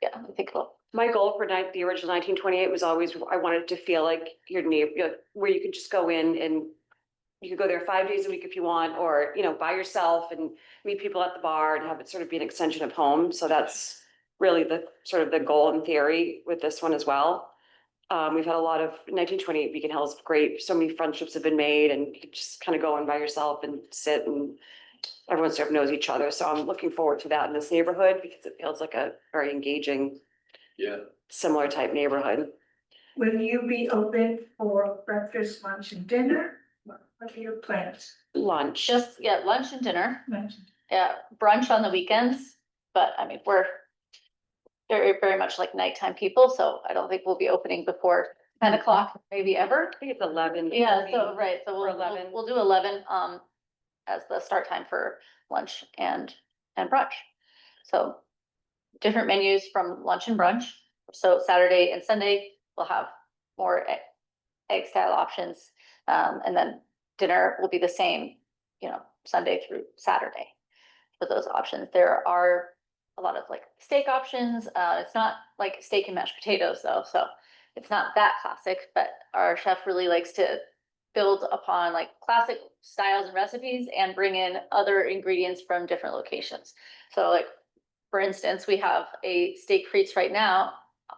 yeah, I think it'll. My goal for the original 1928 was always, I wanted it to feel like your neighbor, where you could just go in and you could go there 5 days a week if you want, or, by yourself and meet people at the bar and have it sort of be an extension of home. So that's really the sort of the goal in theory with this one as well. We've had a lot of 1928 Beacon Hill is great. So many friendships have been made, and you could just kind of go in by yourself and sit, and everyone sort of knows each other. So I'm looking forward to that in this neighborhood, because it feels like a very engaging, similar type neighborhood. Will you be open for breakfast, lunch and dinner? What are your plans? Lunch. Lunch and dinner. Lunch. Yeah, brunch on the weekends, but I mean, we're very, very much like nighttime people, so I don't think we'll be opening before 10 o'clock, maybe ever. I think it's 11. Yeah, so, right, so Or 11. we'll do 11, as the start time for lunch and brunch. So different menus from lunch and brunch. So Saturday and Sunday, we'll have more egg style options. And then dinner will be the same, Sunday through Saturday for those options. There are a lot of like steak options. It's not like steak and mashed potatoes though, so it's not that classic, but our chef really likes to build upon like classic styles and recipes and bring in other ingredients from different locations. So like, for instance, we have a steak frites right now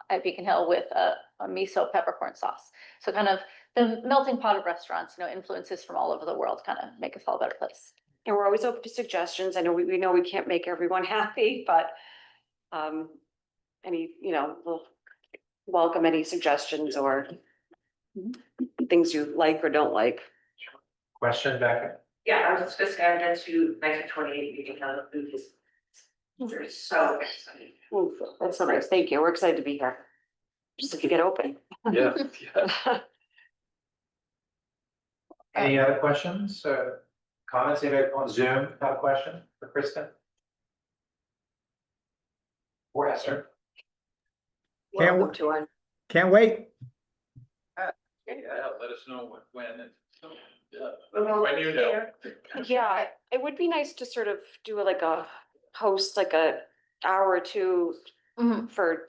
at Beacon Hill with a miso peppercorn sauce. So kind of the melting pot of restaurants, influences from all over the world kind of make us all a better place. And we're always open to suggestions. I know we know we can't make everyone happy, but we'll welcome any suggestions or things you like or don't like. Question, Becca? Yeah, I was just going to 1928, you can have a food is. They're so exciting. Oh, that's so nice. Thank you. We're excited to be here. Just if you get open. Yeah. Any other questions or comments? Anybody on Zoom have a question for Kristen? Or Esther? Can't, to one. can't wait. Yeah, let us know when and. When you know. Yeah, it would be nice to sort of do like a host, like a hour or two for,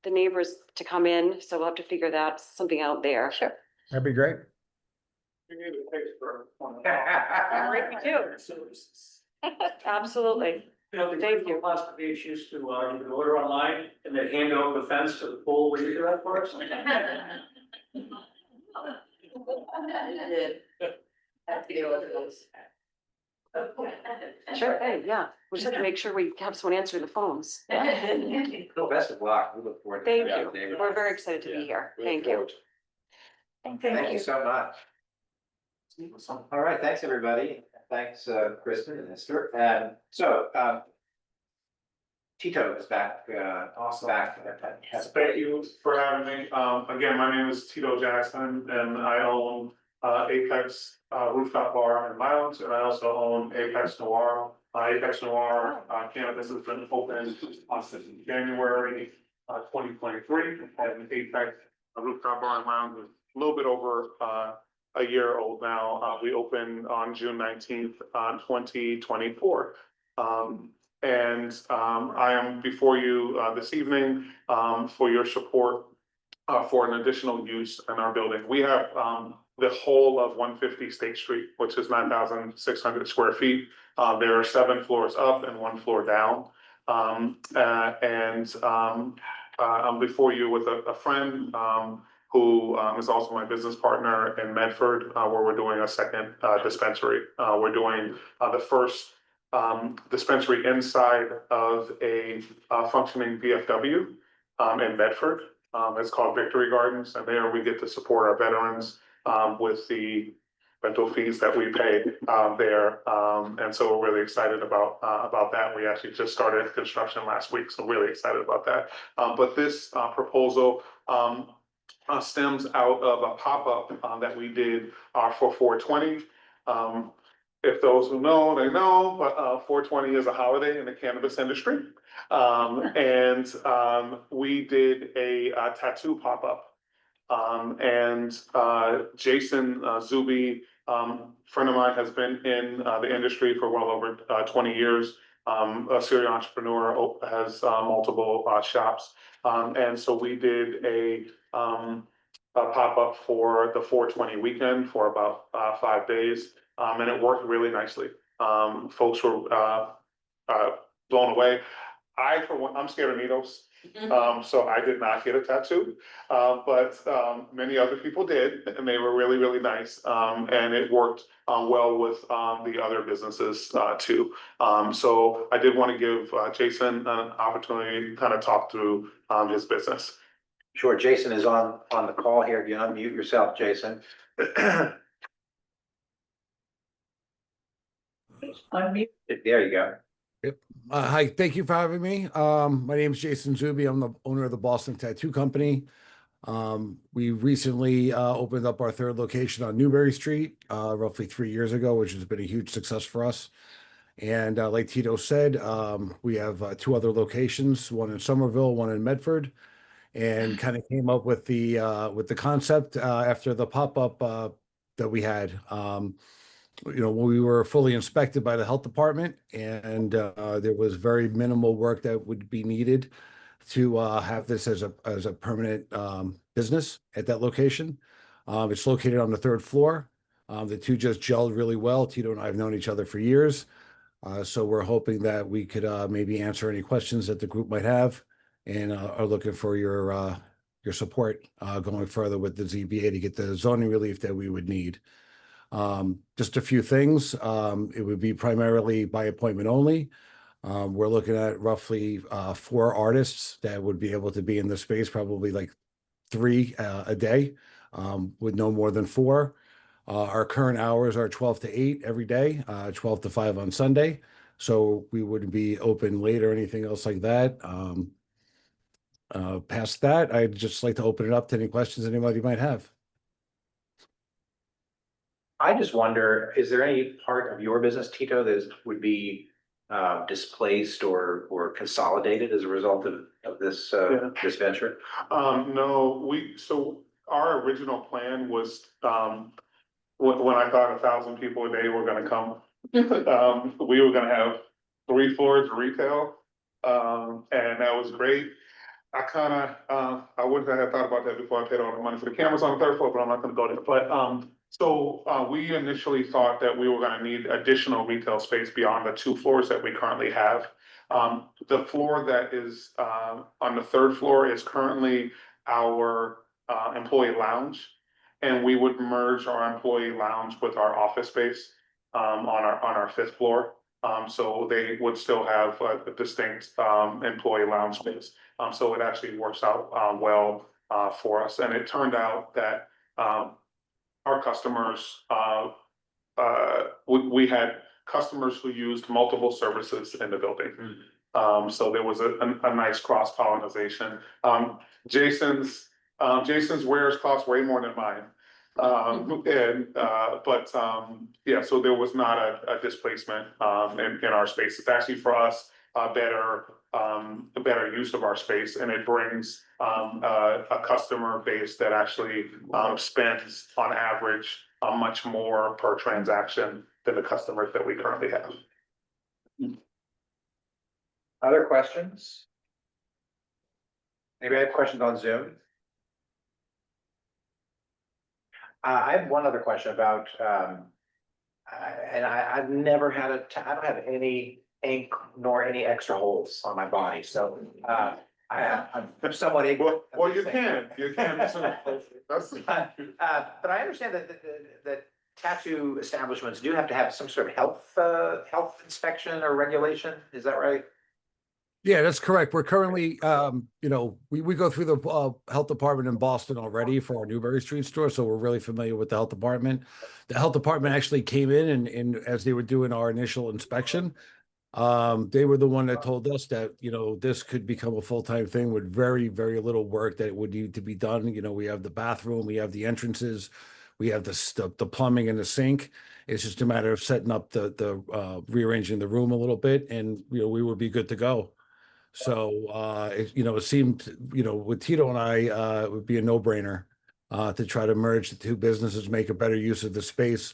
the neighbors to come in. So we'll have to figure that something out there. Sure. That'd be great. Right, we do. Absolutely. Thank you. Pasta Beach used to, you can order online and they hand over the fence to the pool. Will you do that for us? Sure, hey, yeah. We just have to make sure we have someone answering the phones. Well, best of luck. We look forward to. Thank you. We're very excited to be here. Thank you. Thank Thank you you. so much. All right, thanks, everybody. Thanks, Kristen and Esther. Tito is back, Awesome. back. Thank you for having me. Again, my name is Tito Jackson and I own Apex Rooftop Bar in Miles, and I also own Apex Noir. Apex Noir cannabis has been open since January 2023, and Apex Rooftop Bar in Miles is a little bit over a year old now. We opened on June 19th, 2024. I am before you this evening for your support for an additional use in our building. We have the whole of 150 State Street, which is 9,600 square feet. There are 7 floors up and 1 floor down. I'm before you with a friend who is also my business partner in Medford, where we're doing a second dispensary. We're doing the first dispensary inside of a functioning VFW in Medford. It's called Victory Gardens, and there we get to support our veterans with the rental fees that we pay there. And so we're really excited about that. We actually just started construction last week, so really excited about that. But this proposal stems out of a pop-up that we did for 420. If those who know, they know, but 420 is a holiday in the cannabis industry. We did a tattoo pop-up. Jason Zube, friend of mine, has been in the industry for well over 20 years. A serial entrepreneur, has multiple shops. And so we did a pop-up for the 420 weekend for about 5 days. And it worked really nicely. Folks were blown away. For one, I'm scared of needles. So I did not get a tattoo, but many other people did, and they were really, really nice. And it worked well with the other businesses too. So I did want to give Jason an opportunity to kind of talk through his business. Sure, Jason is on the call here. If you unmute yourself, Jason. Unmute. There you go. Yep. Hi, thank you for having me. My name is Jason Zube. I'm the owner of the Boston Tattoo Company. We recently opened up our 3rd location on Newbury Street roughly 3 years ago, which has been a huge success for us. And like Tito said, we have 2 other locations, one in Somerville, one in Medford, and kind of came up with the concept after the pop-up that we had. We were fully inspected by the health department, and there was very minimal work that would be needed to have this as a permanent business at that location. It's located on the 3rd floor. The 2 just gelled really well. Tito and I have known each other for years. So we're hoping that we could maybe answer any questions that the group might have, and are looking for your support going further with the ZBA to get the zoning relief that we would need. Just a few things. It would be primarily by appointment only. We're looking at roughly 4 artists that would be able to be in the space, probably like 3 a day, with no more than 4. Our current hours are 12 to 8 every day, 12 to 5 on Sunday. So we wouldn't be open late or anything else like that. Past that, I'd just like to open it up to any questions anybody might have. I just wonder, is there any part of your business, Tito, that would be displaced or consolidated as a result of this this venture? No, so our original plan was when I thought 1,000 people a day were going to come, we were going to have 3 floors of retail, and that was great. I wouldn't have thought about that before I paid all the money for the cameras on the 3rd floor, but I'm not going to go there. But so we initially thought that we were going to need additional retail space beyond the 2 floors that we currently have. The floor that is on the 3rd floor is currently our employee lounge, and we would merge our employee lounge with our office space on our 5th floor. So they would still have a distinct employee lounge space. So it actually works out well for us. And it turned out that our customers, we had customers who used multiple services in the building. So there was a nice cross pollination. Jason's wares cost way more than mine. Yeah, so there was not a displacement in our space. It's actually for us a better use of our space, and it brings a customer base that actually spends on average much more per transaction than the customers that we currently have. Other questions? Maybe I have questions on Zoom. I have one other question about, I've never had I don't have any ink nor any extra holes on my body, so I'm somewhat ignorant. Well, you can. But I understand that tattoo establishments do have to have some sort of health inspection or regulation. Is that right? Yeah, that's correct. We're currently, we go through the health department in Boston already for our Newbury Street store, so we're really familiar with the health department. The health department actually came in and as they were doing our initial inspection, they were the one that told us that, this could become a full-time thing with very, very little work that would need to be done. We have the bathroom, we have the entrances, we have the plumbing and the sink. It's just a matter of setting up the rearranging the room a little bit, and we would be good to go. So, it seemed, with Tito and I, it would be a no-brainer to try to merge the two businesses, make a better use of the space.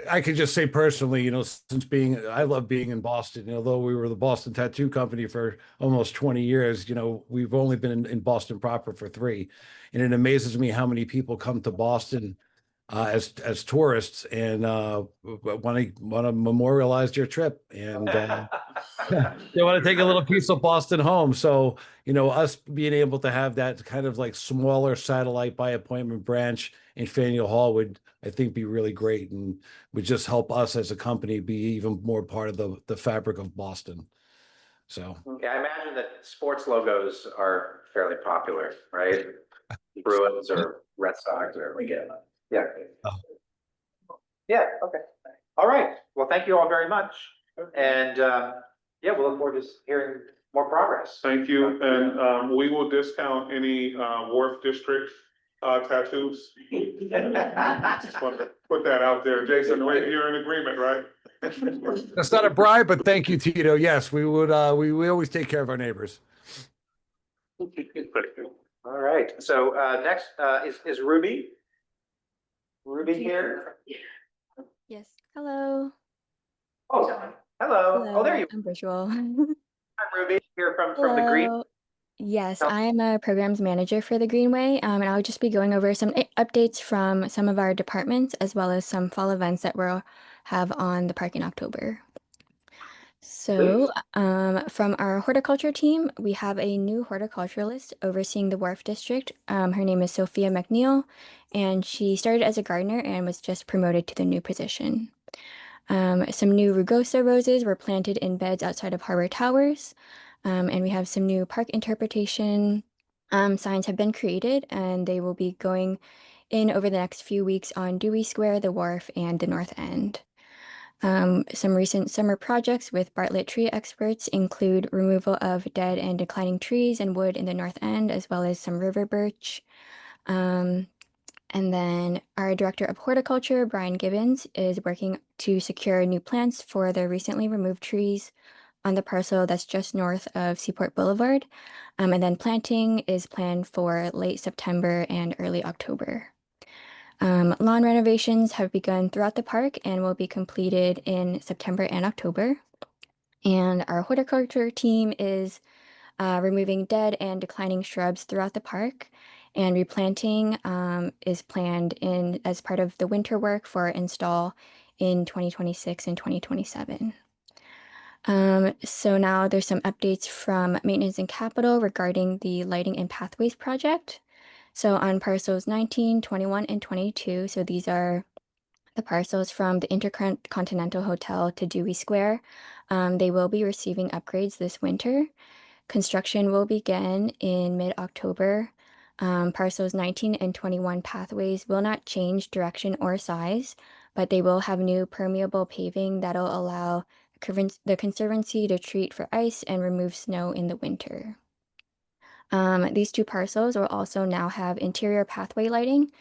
I could just say personally, since I love being in Boston, although we were the Boston Tattoo Company for almost 20 years, we've only been in Boston proper for 3. And it amazes me how many people come to Boston as tourists and want to memorialize your trip, and they want to take a little piece of Boston home. So us being able to have that kind of like smaller satellite by appointment branch in Faneuil Hall would, I think, be really great, and would just help us as a company be even more part of the fabric of Boston. So yeah, I imagine that sports logos are fairly popular, right? Bruins or Red Sox or we get. Yeah. Yeah, okay. All right. Well, thank you all very much. And yeah, we'll look forward to hearing more progress. Thank you. And we will discount any Wharf District tattoos. Just want to put that out there. Jason, you're in agreement, right? That's not a bribe, but thank you, Tito. Yes, we would. We always take care of our neighbors. All right. So next is Ruby. Ruby here. Yes. Hello. Oh, hello. Oh, there you I'm virtual. are. Ruby here from the Green. Yes, I am a programs manager for the Greenway, and I'll just be going over some updates from some of our departments, as well as some fall events that we'll have on the park in October. So, from our horticulture team, we have a new horticulturalist overseeing the Wharf district. Her name is Sophia McNeil, and she started as a gardener and was just promoted to the new position. Some new rugosa roses were planted in beds outside of Harbor Towers, and we have some new park interpretation signs have been created, and they will be going in over the next few weeks on Dewey Square, the Wharf, and the North End. Some recent summer projects with Bartlett tree experts include removal of dead and declining trees and wood in the North End, as well as some river birch. And then our director of horticulture, Brian Gibbons, is working to secure new plants for the recently removed trees on the parcel that's just north of Seaport Boulevard. And then planting is planned for late September and early October. Lawn renovations have begun throughout the park and will be completed in September and October. And our horticulture team is removing dead and declining shrubs throughout the park, and replanting is planned as part of the winter work for install in 2026 and 2027. So now there's some updates from Maintenance and Capital regarding the Lighting and Pathways project. So on parcels 19, 21, and 22, so these are the parcels from the Intercontinental Hotel to Dewey Square, they will be receiving upgrades this winter. Construction will begin in mid-October. Parcels 19 and 21 pathways will not change direction or size, but they will have new permeable paving that'll allow the Conservancy to treat for ice and remove snow in the winter. These two parcels will also now have interior pathway lighting.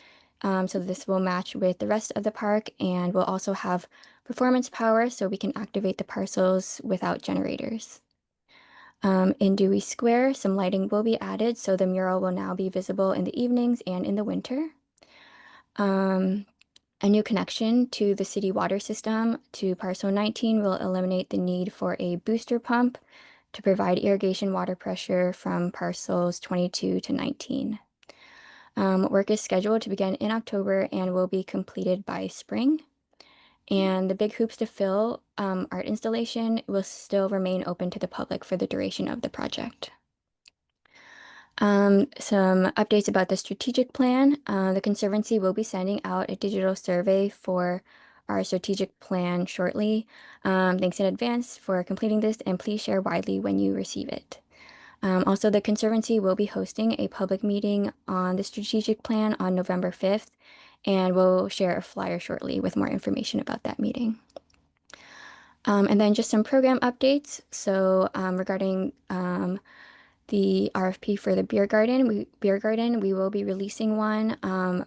So this will match with the rest of the park and will also have performance power so we can activate the parcels without generators. In Dewey Square, some lighting will be added, so the mural will now be visible in the evenings and in the winter. A new connection to the city water system to parcel 19 will eliminate the need for a booster pump to provide irrigation water pressure from parcels 22 to 19. Work is scheduled to begin in October and will be completed by spring. And the Big Hoops to Fill art installation will still remain open to the public for the duration of the project. Some updates about the strategic plan. The Conservancy will be sending out a digital survey for our strategic plan shortly. Thanks in advance for completing this, and please share widely when you receive it. Also, the Conservancy will be hosting a public meeting on the strategic plan on November 5th, and we'll share a flyer shortly with more information about that meeting. And then just some program updates. So regarding the RFP for the beer garden, we will be releasing one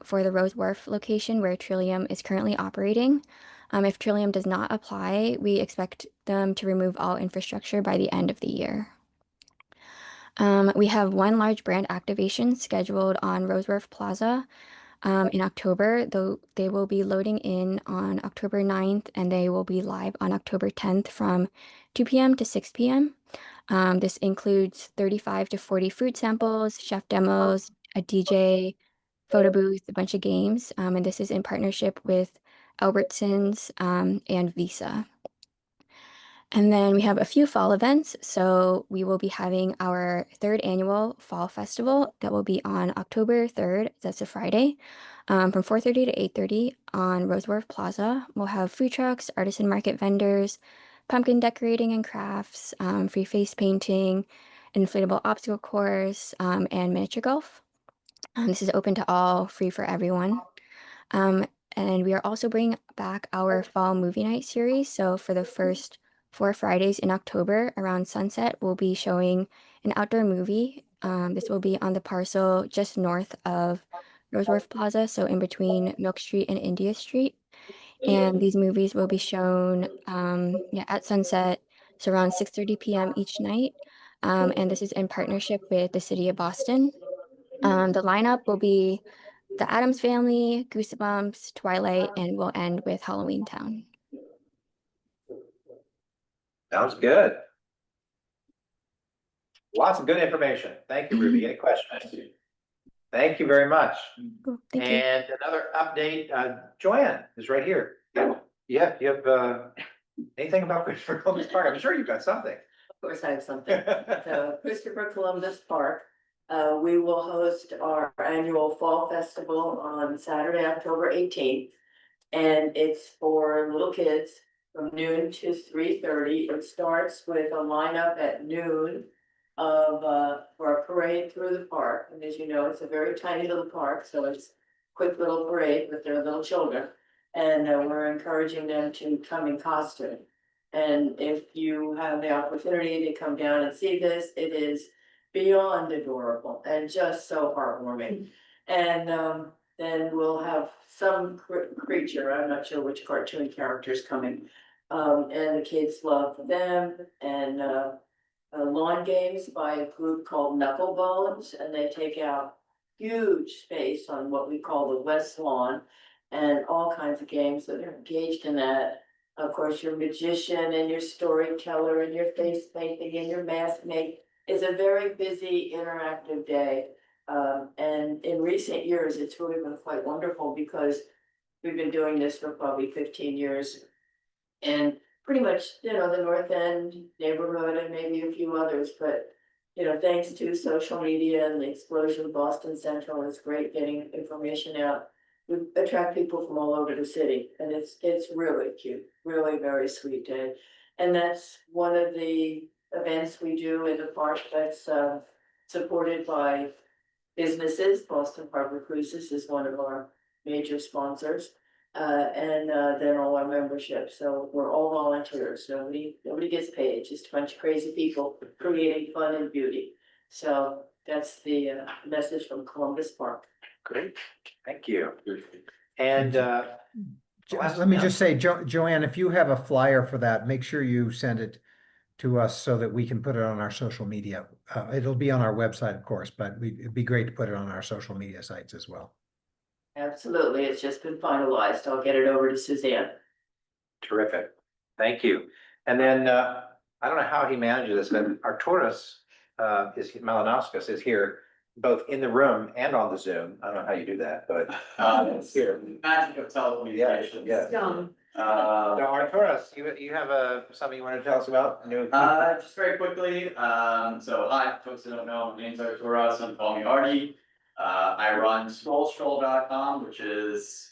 for the Wharf location where Trillium is currently operating. If Trillium does not apply, we expect them to remove all infrastructure by the end of the year. We have one large brand activation scheduled on Wharf Plaza in October, though they will be loading in on October 9th and they will be live on October 10th from 2 p.m. to 6 p.m. This includes 35 to 40 fruit samples, chef demos, a DJ, photo booth, a bunch of games, and this is in partnership with Albertsons and Visa. And then we have a few fall events. So we will be having our 3rd annual Fall Festival that will be on October 3rd. That's a Friday, from 4:30 to 8:30 on Wharf Plaza. We'll have food trucks, artisan market vendors, pumpkin decorating and crafts, free face painting, inflatable obstacle course, and miniature golf. This is open to all, free for everyone. And we are also bringing back our fall movie night series. So for the first 4 Fridays in October around sunset, we'll be showing an outdoor movie. This will be on the parcel just north of Wharf Plaza, so in between Milk Street and India Street. And these movies will be shown at sunset, so around 6:30 p.m. each night. And this is in partnership with the City of Boston. The lineup will be The Addams Family, Goosebumps, Twilight, and we'll end with Halloween Town. Sounds good. Lots of good information. Thank you, Ruby. Any questions? Thank you very much. Cool. Thank you. And another update, Joanne is right here. Yeah, you have anything about Christopher Columbus Park? I'm sure you've got something. Of course, I have something. So Christopher Columbus Park, we will host our annual Fall Festival on Saturday, October 18th. And it's for little kids from noon to 3:30. It starts with a lineup at noon for a parade through the park. And as you know, it's a very tiny little park, so it's a quick little parade with their little children. And we're encouraging them to come in costume. And if you have the opportunity to come down and see this, it is beyond adorable and just so heartwarming. And then we'll have some creature, I'm not sure which cartoon character's coming. And the kids love them, and lawn games by a group called Knucklebones, and they take out huge space on what we call the West Lawn, and all kinds of games that are engaged in that. Of course, your magician and your storyteller and your face painting and your mask make is a very busy interactive day. And in recent years, it's really been quite wonderful because we've been doing this for probably 15 years. And pretty much, the North End neighborhood and maybe a few others, but thanks to social media and the explosion of Boston Central, it's great getting information out. We attract people from all over the city, and it's really cute, really very sweet day. And that's one of the events we do in the park that's supported by businesses. Boston Harbor Cruises is one of our major sponsors. And then all our membership, so we're all volunteers, nobody gets paid, just a bunch of crazy people creating fun and beauty. So that's the message from Columbus Park. Great, thank you. And Let me just say, Joanne, if you have a flyer for that, make sure you send it to us so that we can put it on our social media. It'll be on our website, of course, but it'd be great to put it on our social media sites as well. Absolutely, it's just been finalized. I'll get it over to Suzanne. terrific, thank you. And then, I don't know how he manages this, but Arturas, Malinauskas is here, both in the room and on the Zoom. I don't know how you do that, but. It's here, magic of telecommunications. Yeah. So Arturas, you have something you want to tell us about? Just very quickly, so hi, folks who don't know, my name's Arturas, I'm call me Artie. I run scrollstroll.com, which is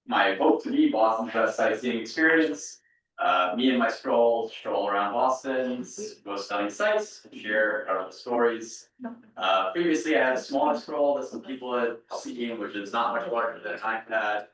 my hope to be Boston's best sightseeing experience. Me and my stroll around Boston's most stunning sights, share incredible stories. Previously I had a smaller scroll that some people had seen, which is not much larger than an iPad.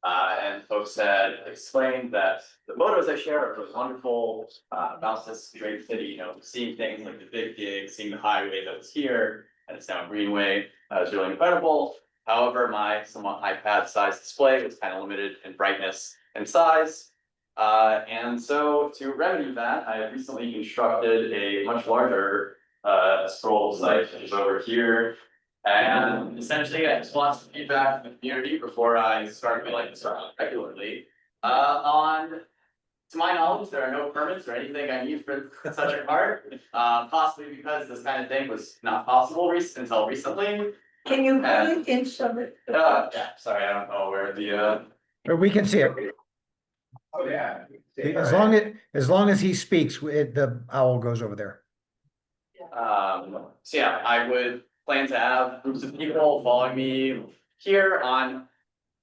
And folks had explained that the photos I share are really wonderful, about this great city, you know, seeing things like the Big Dig, seeing the highway that was here, and it's now Greenway, was really incredible. However, my somewhat iPad-sized display was kind of limited in brightness and size. And so to remedy that, I recently constructed a much larger scroll site, which is over here. And essentially, I just want some feedback from the community before I start feeling this around regularly. To my knowledge, there are no permits or anything I need for such a cart. Possibly because this kind of thing was not possible until recently. Can you put it in some of Yeah, sorry, I don't know where the But we can see it. Oh, yeah. As long as he speaks, the owl goes over there. So yeah, I would plan to have groups of people following me here on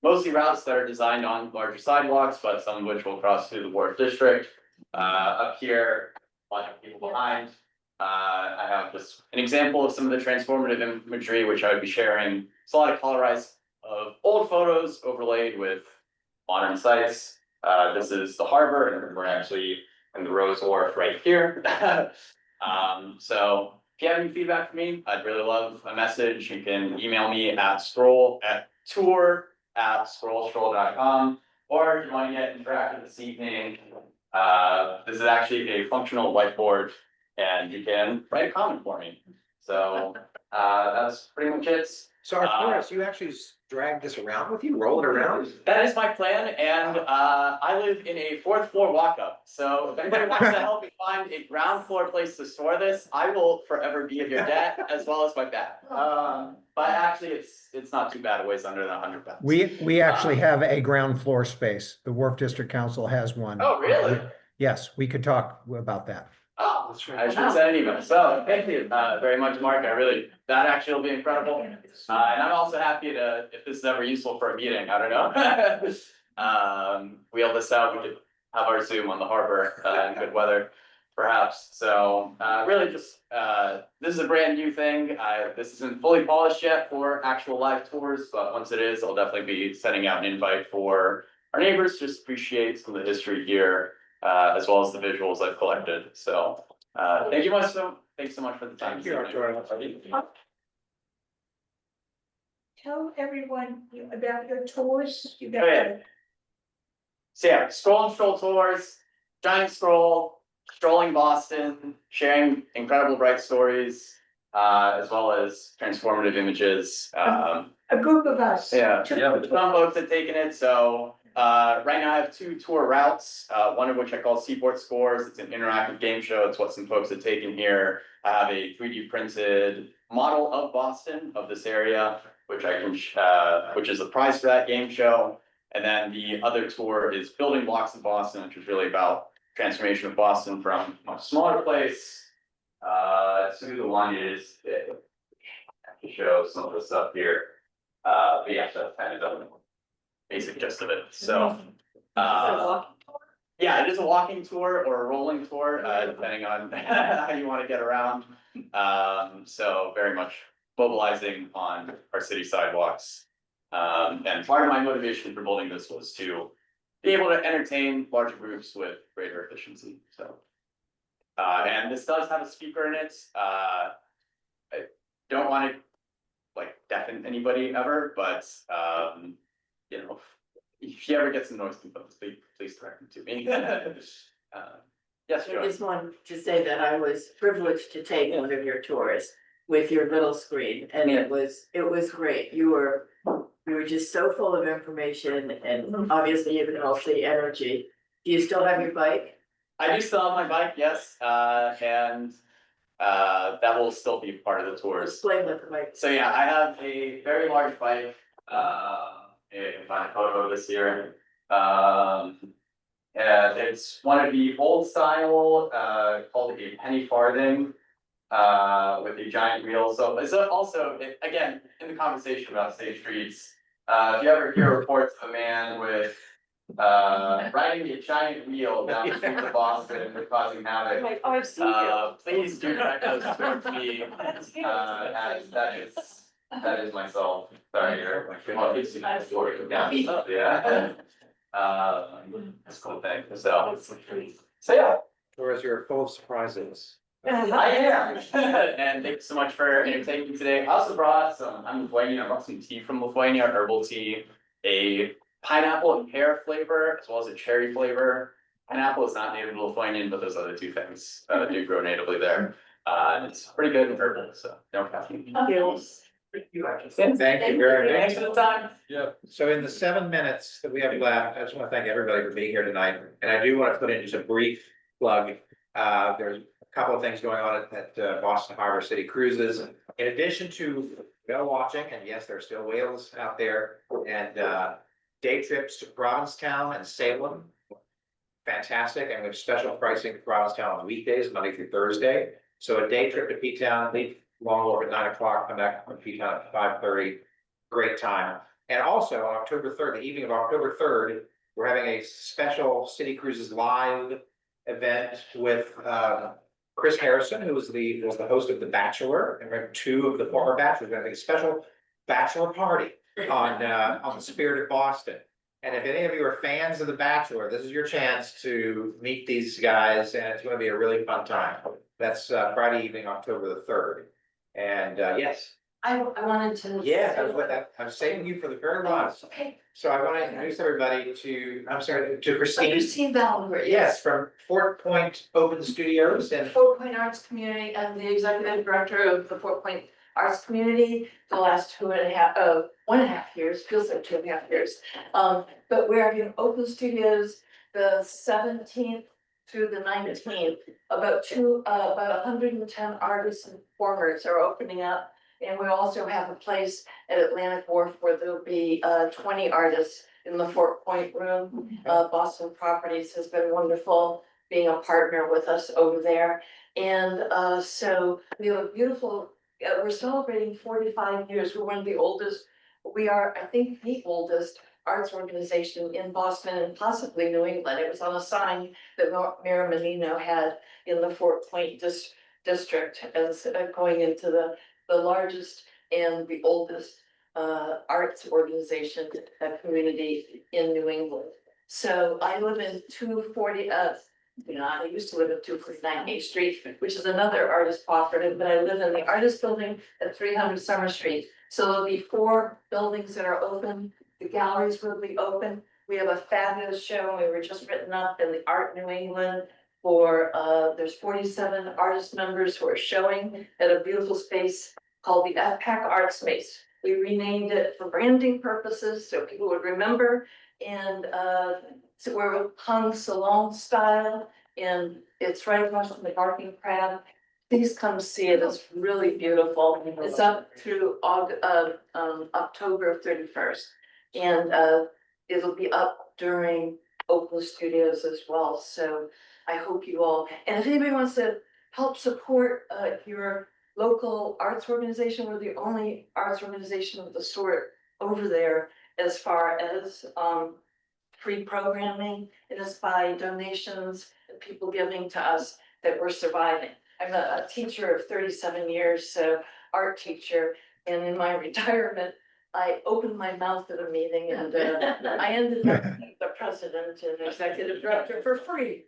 mostly routes that are designed on larger sidewalks, but some of which will cross through the Wharf district. Up here, a bunch of people behind. I have just an example of some of the transformative imagery which I would be sharing. It's a lot of colorized of old photos overlaid with modern sites. This is the harbor, and we're actually in the Rose Wharf right here. So if you have any feedback for me, I'd really love a message. You can email me at tour@scrollstroll.com, or if you want to get interactive this evening, this is actually a functional whiteboard, and you can write a comment for me. So that's pretty much it. So Arturas, you actually drag this around with you, roll it around? That is my plan, and I live in a 4th floor walk-up, so if anybody wants to help me find a ground floor place to store this, I will forever be your dad as well as my dad. But actually, it's not too bad. It weighs under 100 pounds. We actually have a ground floor space. The Wharf District Council has one. Oh, really? Yes, we could talk about that. Oh, I should send an email. So thank you very much, Mark. That actually will be incredible. And I'm also happy to, if this is ever useful for a meeting, I don't know. Wheel this out, we could have our Zoom on the harbor in good weather, perhaps. So really just, this is a brand new thing. This isn't fully polished yet for actual live tours, but once it is, I'll definitely be sending out an invite for our neighbors. Just appreciate some of the history here. As well as the visuals I've collected. So thanks so much for the time. Thank you, Arturo. Tell everyone about your tours. You got Okay. So yeah, Scroll and Stroll tours, giant scroll, strolling Boston, sharing incredible bright stories, as well as transformative images. a group of us. Yeah, some folks have taken it, so right now I have 2 tour routes, one of which I call Seaport Scores. It's an interactive game show. It's what some folks have taken here. I have a 3D printed model of Boston, of this area, which I can, which is the prize for that game show. And then the other tour is Building Blocks of Boston, which is really about transformation of Boston from a much smaller place to the one it is today. To show some of the stuff here. But yeah, that's kind of the basic gist of it. So, yeah, it is a walking tour or a rolling tour, depending on how you want to get around. So very much mobilizing on our city sidewalks. And part of my motivation for building this was to be able to entertain larger groups with greater efficiency, so. And this does have a speaker in it, I don't want to like deafen anybody ever, but you know, if you ever get some noise complaints, please direct them to me. Yes, I Joy. just wanted to say that I was privileged to take one of your tours with your little screen, and it was great. You were just so full of information, and obviously you can all see energy. Do you still have your bike? I do still have my bike, yes, and that will still be part of the tours. Explain what the bike is. So yeah, I have a very large bike, you can find a photo of this here. And it's one of the old style, called a penny farthing, with a giant wheel. So it's also, again, in the conversation about state streets, if you ever hear reports of a man with riding a giant wheel down the streets of Boston and causing havoc, Like, oh, I've seen you. please do check those with me, That's you. as that is myself. Sorry, you're. Well, it's yeah. That's a cool thing, so yeah. Whereas you're full of surprises. I am, and thank you so much for entertaining me today. I also brought I'm Lithuanian, I brought some tea from Lithuania, herbal tea, a pineapple and pear flavor, as well as a cherry flavor. Pineapple is not native to Lithuanian, but those other two things do grow natively there. And it's pretty good and herbal, so no caffeine. Thank you very much. Thanks for the time. Yeah. So in the 7 minutes that we have left, I just want to thank everybody for being here tonight. And I do want to put in just a brief plug. There's a couple of things going on at Boston Harbor City Cruises. In addition to whale watching, and yes, there are still whales out there, and day trips to Provincetown and Salem. Fantastic, and we have special pricing for Provincetown on weekdays, Monday through Thursday. So a day trip to P-Town, leave Long Wharf at 9 o'clock, come back from P-Town at 5:30. Great time. And also on October 3rd, the evening of October 3rd, we're having a special City Cruises live event with Chris Harrison, who was the host of The Bachelor, and we have 2 of the former bachelors. We're having a special bachelor party on the Spirit of Boston. And if any of you are fans of The Bachelor, this is your chance to meet these guys, and it's going to be a really fun time. That's Friday evening, October the 3rd. And yes. I wanted to. Yeah, I'm saving you for the very last. Okay. So I want to introduce everybody to Christine. Christine Valerie. Yes, from Fort Point Open Studios and. Fort Point Arts Community. I'm the executive director of the Fort Point Arts Community the last 1.5 years, feels like 2.5 years. But we're having open studios the 17th through the 19th. About 110 artists and performers are opening up. And we also have a place at Atlantic Wharf where there'll be 20 artists in the Fort Point room. Boston Properties has been wonderful being a partner with us over there. And so we have a beautiful, we're celebrating 45 years. We're one of the oldest, we are, I think, the oldest arts organization in Boston and possibly New England. It was on a sign that Mayor Menino had in the Fort Point district as going into the largest and the oldest arts organization community in New England. So I live in 240, I used to live at 249 Eighth Street, which is another artist cooperative, but I live in the artist building at 300 Summer Street. So there'll be 4 buildings that are open. The galleries will be open. We have a fabulous show. We were just written up in the Art New England for, there's 47 artist members who are showing at a beautiful space called the FPAC Art Space. We renamed it for branding purposes so people would remember. And so we're hung salon style, and it's right across from the Barking Crab. Please come see it. It's really beautiful. It's up through October 31st. And it'll be up during Oakland Studios as well. So I hope you all, and if anybody wants to help support your local arts organization, we're the only arts organization of the sort over there as far as free programming. It is by donations and people giving to us that we're surviving. I'm a teacher of 37 years, so art teacher, And in my retirement, I opened my mouth at a meeting and I ended up being the president and executive director for free.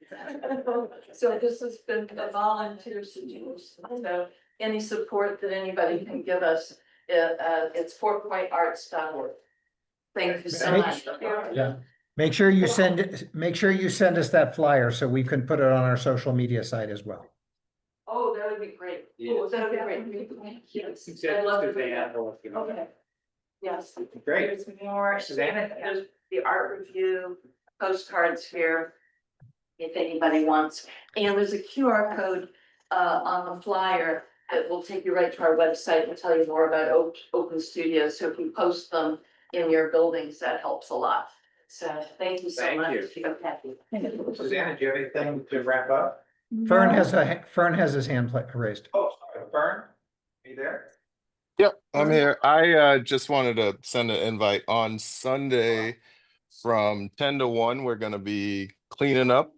So this has been a volunteer situation. So any support that anybody can give us, it's fourpointarts.org. Thank you so much. Yeah, make sure you send us that flyer so we can put it on our social media site as well. Oh, that would be great. Oh, that would be great. Yes. I love it. Okay. Yes. Great. There's more, Susanna? there's the art review postcards here. If anybody wants, and there's a QR code on the flyer that will take you right to our website and tell you more about open studios. So if you post them in your buildings, that helps a lot. So thank you so Thank much. you. Okay. Susanna, do you have anything to wrap up? Fern has his hand raised. Oh, sorry, Fern, are you there? Yep, I'm here. I just wanted to send an invite on Sunday from 10 to 1. We're gonna be cleaning up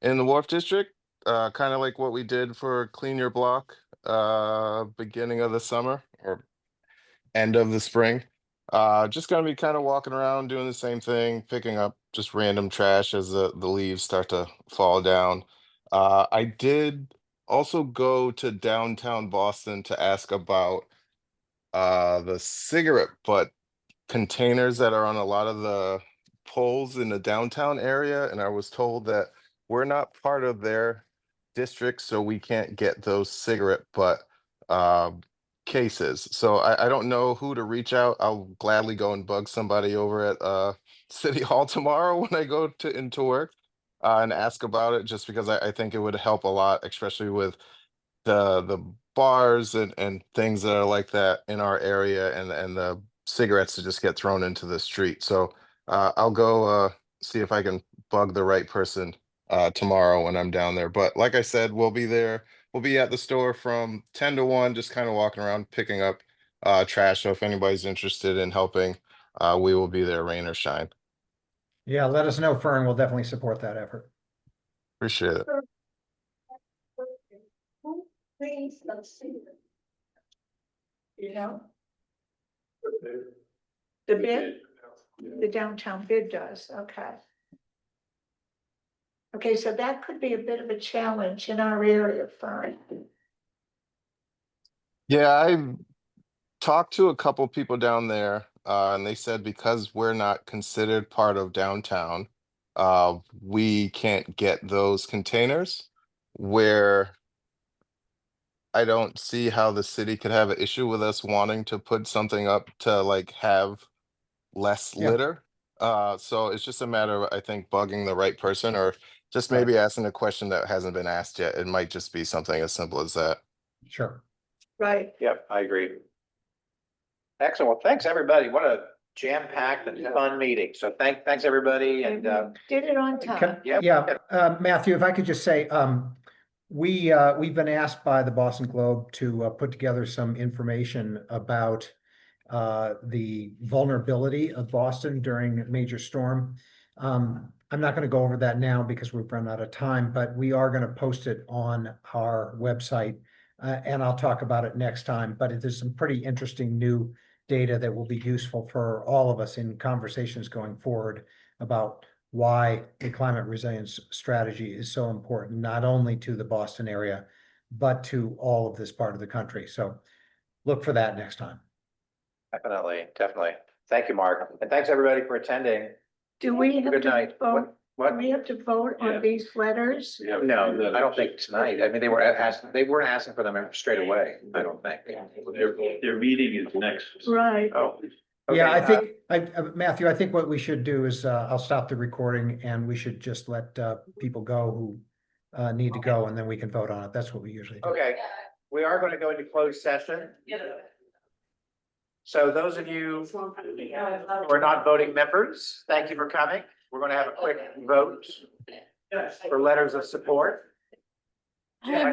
in the Wharf District, kind of like what we did for Clean Your Block, beginning of the summer or end of the spring. Just gonna be kind of walking around doing the same thing, picking up just random trash as the leaves start to fall down. I did also go to downtown Boston to ask about the cigarette butt containers that are on a lot of the poles in the downtown area, and I was told that we're not part of their district, so we can't get those cigarette butt cases. So I don't know who to reach out. I'll gladly go and bug somebody over at City Hall tomorrow when I go into work and ask about it, just because I think it would help a lot, especially with the bars and things that are like that in our area, and the cigarettes to just get thrown into the street. So I'll go see if I can bug the right person tomorrow when I'm down there. But like I said, we'll be there. We'll be at the store from 10 to 1, just kind of walking around picking up trash. So if anybody's interested in helping, we will be there, rain or shine. Yeah, let us know, Fern. We'll definitely support that effort. Appreciate it. Please, let's see. You know? The bid, the downtown bid does, okay. Okay, so that could be a bit of a challenge in our area, Fern. Yeah, I talked to a couple people down there, and they said because we're not considered part of downtown, we can't get those containers. Where I don't see how the city could have an issue with us wanting to put something up to like have less Yeah. litter. So it's just a matter of, I think, bugging the right person, or just Right. maybe asking a question that hasn't been asked yet. It might just be something as simple as that. Sure. Right. Yep, I agree. Excellent. Well, thanks, everybody. What a jam-packed and fun meeting. So thanks, everybody, and Did it on time. Matthew, if I could just say, we've been asked by the Boston Globe to put together some information about the vulnerability of Boston during a major storm. I'm not going to go over that now because we've run out of time, but we are going to post it on our website, and I'll talk about it next time. But there's some pretty interesting new data that will be useful for all of us in conversations going forward about why the climate resilience strategy is so important, not only to the Boston area, but to all of this part of the country. So look for that next time. definitely. Thank you, Mark, and thanks, everybody, for attending. Do we have Good to night. vote? What? Do we have to vote on these letters? No, I don't think tonight. I mean, they weren't asking for them straight away, I don't think. Their meeting is next. Right. Oh. Yeah, I Okay, think, Matthew, I think what we should do is, I'll stop the recording and we should just let people go who need to go, and then we can vote on it. That's what we usually do. Okay, we are going to go into closed session. So those of you who are not voting members, thank you for coming. We're going to have a quick vote for letters of support.